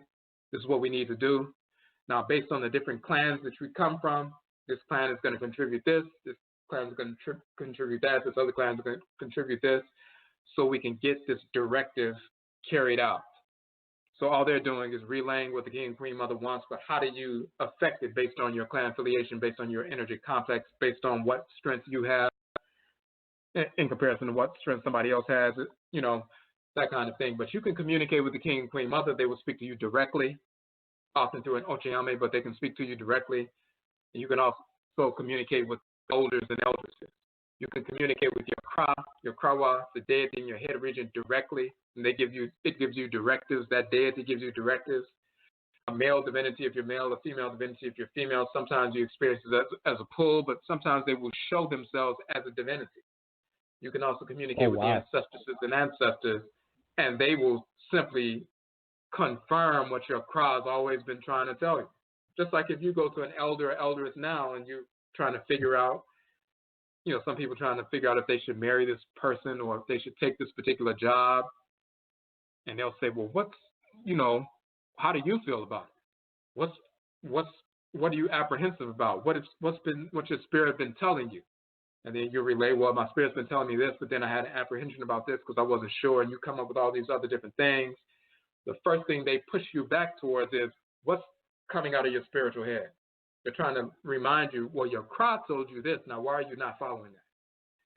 B: This is what we need to do. Now, based on the different clans that we come from, this clan is going to contribute this clan is going to contribute that, this other clan is going to contribute this, so we can get this directive carried out. So all they're doing is relaying what the king and queen mother wants, but how do you affect it based on your clan affiliation, based on your energy complex, based on what strength you have in comparison to what strength somebody else has, that kind of thing. But you can communicate with the king and queen mother. They will speak to you directly, often through an ochiame, but they can speak to you directly. You can also communicate with elders and eldresses. You can communicate with your krawa, the deity in your head region directly, and it gives you directives. That deity gives you directives. A male divinity if you're male, a female divinity if you're female. Sometimes you experience it as a pull, but sometimes they will show themselves as a divinity. You can also communicate with the ancestresses and ancestors, and they will simply confirm what your Akra has always been trying to tell you. Just like if you go to an elder or elders now and you're trying to figure out, some people trying to figure out if they should marry this person or if they should take this particular job. And they'll say, well, how do you feel about it? What are you apprehensive about? What's your spirit been telling you? And then you relay, well, my spirit's been telling me this, but then I had an apprehension about this because I wasn't sure. And you come up with all these other different things. The first thing they push you back towards is what's coming out of your spiritual head. They're trying to remind you, well, your Akra told you this. Now, why are you not following that?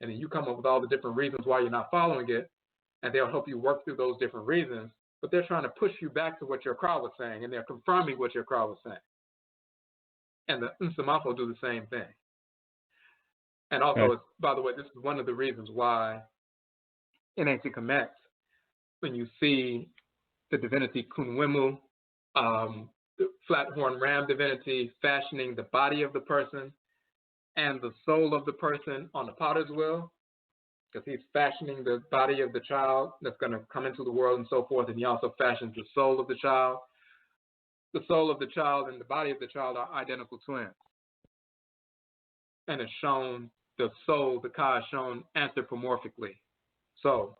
B: And then you come up with all the different reasons why you're not following it, and they'll help you work through those different reasons. But they're trying to push you back to what your Akra was saying, and they're confirming what your Akra was saying. And the Nsamafo do the same thing. And also, by the way, this is one of the reasons why in ancient Kemet, when you see the divinity Kunwemu, the flat-horn ram divinity fashioning the body of the person and the soul of the person on the potter's wheel, because he's fashioning the body of the child that's going to come into the world and so forth, and he also fashions the soul of the child. The soul of the child and the body of the child are identical twins. And it's shown the soul, the Ka, is shown anthropomorphically. So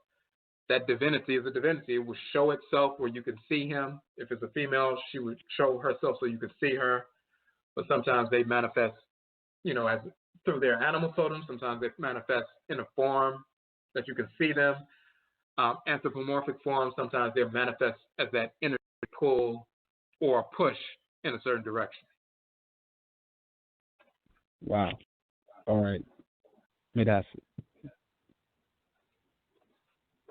B: that divinity is a divinity. It will show itself where you can see him. If it's a female, she would show herself so you can see her. But sometimes they manifest, as through their animal totem. Sometimes they manifest in a form that you can see them. Anthropomorphic forms, sometimes they manifest as that energy pull or push in a certain direction.
C: Wow. All right. That's it.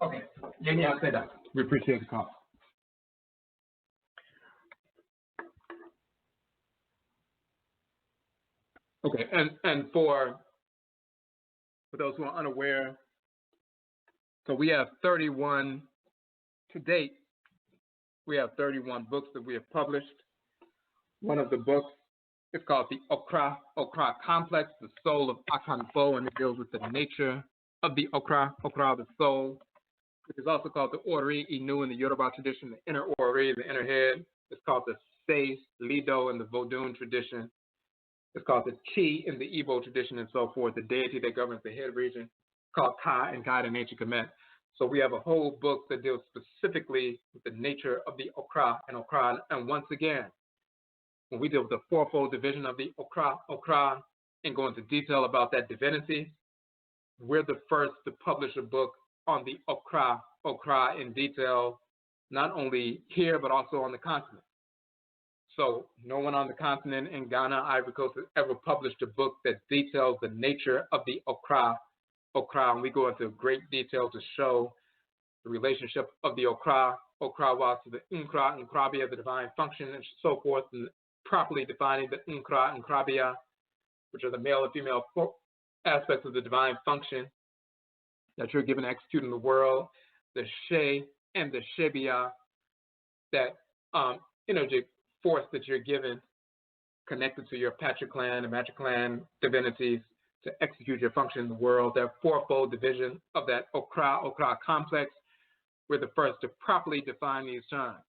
B: Okay. Yeah, I'll say that. We appreciate the call. Okay, and for those who are unaware, so we have 31 to date. We have 31 books that we have published. One of the books is called the Okra Complex, the Soul of Akan Abosom, and it deals with the nature of the Okra, the soul, which is also called the Ori Inu in the Yoruba tradition, the inner Ori, the inner head. It's called the Se Lido in the Vodun tradition. It's called the Chi in the Igbo tradition and so forth, the deity that governs the head region, called Ka and God in ancient Kemet. So we have a whole book that deals specifically with the nature of the Okra. And once again, when we deal with the fourfold division of the Okra, and go into detail about that divinity, we're the first to publish a book on the Okra in detail, not only here, but also on the continent. So no one on the continent in Ghana, Ivory Coast, has ever published a book that details the nature of the Okra, and we go into great detail to show the relationship of the Okra to the Nkrabia, the divine function, and so forth, and properly defining the Nkrabia, which are the male and female aspects of the divine function that you're given to execute in the world, the She and the Shebia, that energetic force that you're given connected to your patriclan and matriclan divinities to execute your function in the world. That fourfold division of that Okra complex, we're the first to properly define these terms.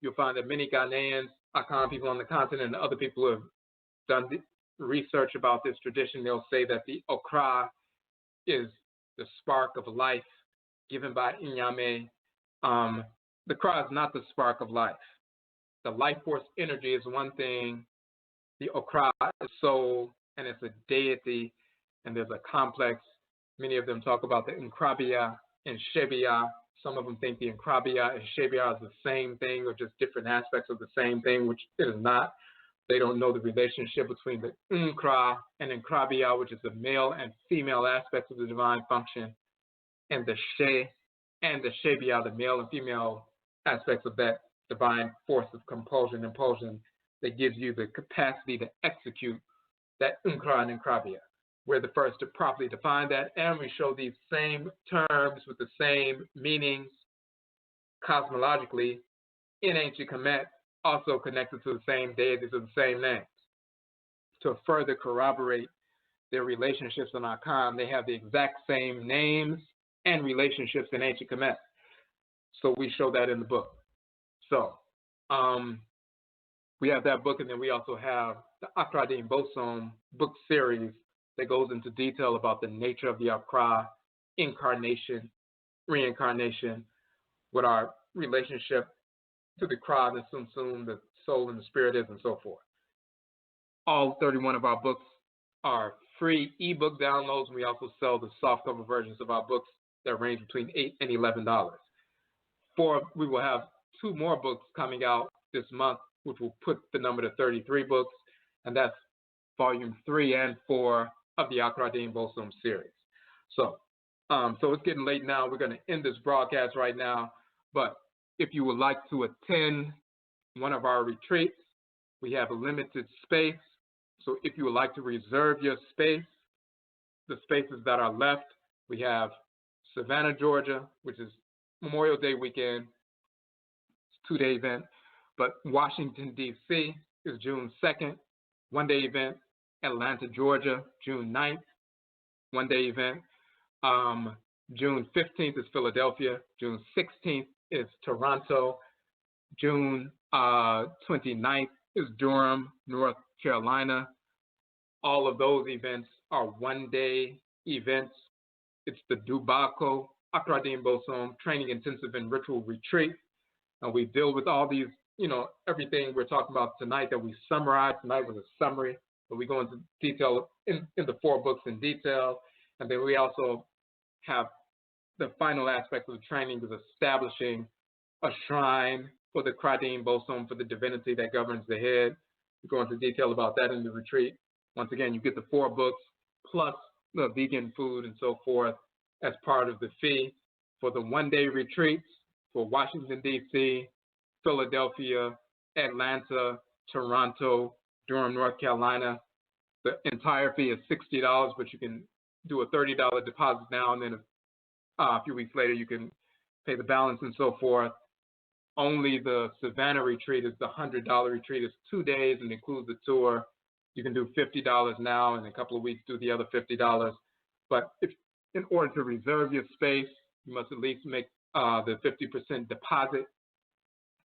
B: You'll find that many Ghanaians, Akan people on the continent, and other people who have done research about this tradition, they'll say that the Okra is the spark of life given by Inyame. The Kra is not the spark of life. The life force energy is one thing. The Okra is soul, and it's a deity, and there's a complex. Many of them talk about the Nkrabia and Shebia. Some of them think the Nkrabia and Shebia is the same thing or just different aspects of the same thing, which it is not. They don't know the relationship between the Nkra and Nkrabia, which is the male and female aspects of the divine function, and the She and the Shebia, the male and female aspects of that divine force of compulsion, impulsion, that gives you the capacity to execute that Nkra and Nkrabia. We're the first to properly define that, and we show these same terms with the same meanings cosmologically in ancient Kemet, also connected to the same deities of the same names. To further corroborate their relationships in Akan, they have the exact same names and relationships in ancient Kemet. So we show that in the book. So we have that book, and then we also have the AKRADINBOSOM book series that goes into detail about the nature of the Okra, incarnation, reincarnation, what our relationship to the Kra, the Sum, the soul, and the spirit is, and so forth. All 31 of our books are free ebook downloads, and we also sell the softcover versions of our books that range between $8 and $11. We will have 2 more books coming out this month, which will put the number to 33 books, and that's volume 3 and 4 of the AKRADINBOSOM series. So it's getting late now. We're going to end this broadcast right now, but if you would like to attend one of our retreats, we have a limited space. So if you would like to reserve your space, the spaces that are left, we have Savannah, Georgia, which is Memorial Day weekend. It's a 2-day event. But Washington, D.C. is June 2nd, 1-day event. Atlanta, Georgia, June 9th, 1-day event. June 15th is Philadelphia. June 16th is Toronto. June 29th is Durham, North Carolina. All of those events are one-day events. It's the Dubaako, AKRADIN Abosom Training Intensive and Ritual Retreat. And we deal with all these, everything we're talking about tonight that we summarized. Tonight was a summary, but we go into detail in the 4 books in detail. And then we also have the final aspect of the training is establishing a shrine for the Akradin Abosom, for the divinity that governs the head. We go into detail about that in the retreat. Once again, you get the 4 books plus the vegan food and so forth as part of the fee. For the one-day retreats for Washington, D.C., Philadelphia, Atlanta, Toronto, Durham, North Carolina, the entire fee is $60, but you can do a $30 deposit now, and then a few weeks later you can pay the balance and so forth. Only the Savannah Retreat is the $100 retreat. It's 2 days and includes the tour. You can do $50 now, and in a couple of weeks do the other $50. But in order to reserve your space, you must at least make the 50% deposit.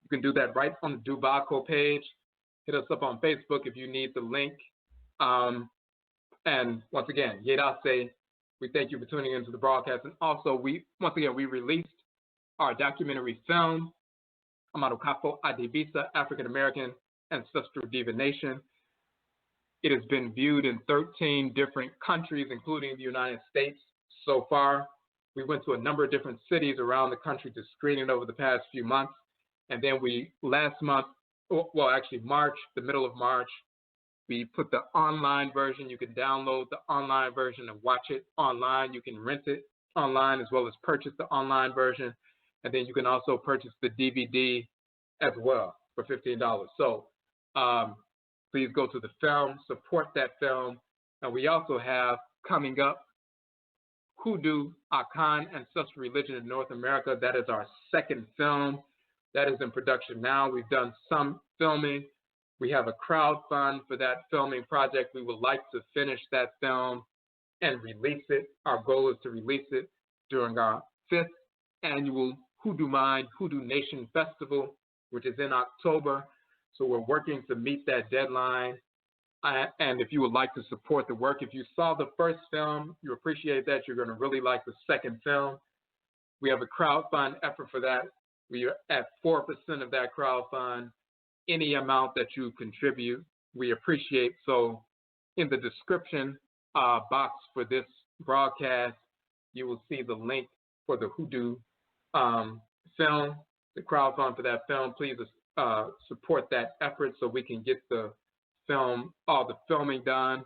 B: You can do that right on the Dubaako page. Hit us up on Facebook if you need the link. And once again, Yedase, we thank you for tuning into the broadcast. And also, we released our documentary film, Amarokafo Adibisa, African American Ancestral Divination. It has been viewed in 13 different countries, including the United States so far. We went to a number of different cities around the country to screen it over the past few months. And then March, the middle of March, we put the online version. You can download the online version and watch it online. You can rent it online as well as purchase the online version. And then you can also purchase the DVD as well for $15. So please go to the film, support that film. And we also have coming up Hoodoo, Akan Ancestral Religion in North America. That is our second film. That is in production now. We've done some filming. We have a crowdfund for that filming project. We would like to finish that film and release it. Our goal is to release it during our 5th annual Hoodoo Mind, Hoodoo Nation Festival, which is in October. So we're working to meet that deadline. And if you would like to support the work, if you saw the first film, you appreciate that, you're going to really like the second film. We have a crowdfund effort for that. We are at 4% of that crowdfund. Any amount that you contribute, we appreciate. So in the description box for this broadcast, you will see the link for the Hoodoo film, the crowdfund for that film. Please support that effort so we can get the film, all the filming done.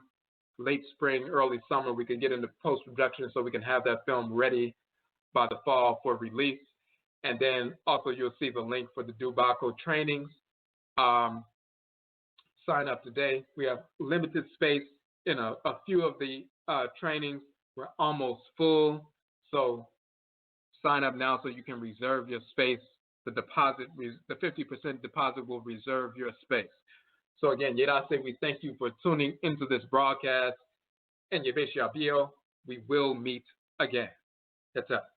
B: Late spring, early summer, we can get into post-production so we can have that film ready by the fall for release. And then also you'll see the link for the Dubaako trainings. Sign up today. We have limited space in a few of the trainings. We're almost full. So sign up now so you can reserve your space. The deposit, the 50% deposit will reserve your space. So again, Yedase, we thank you for tuning into this broadcast. And Yevesha Bio, we will meet again. That's up.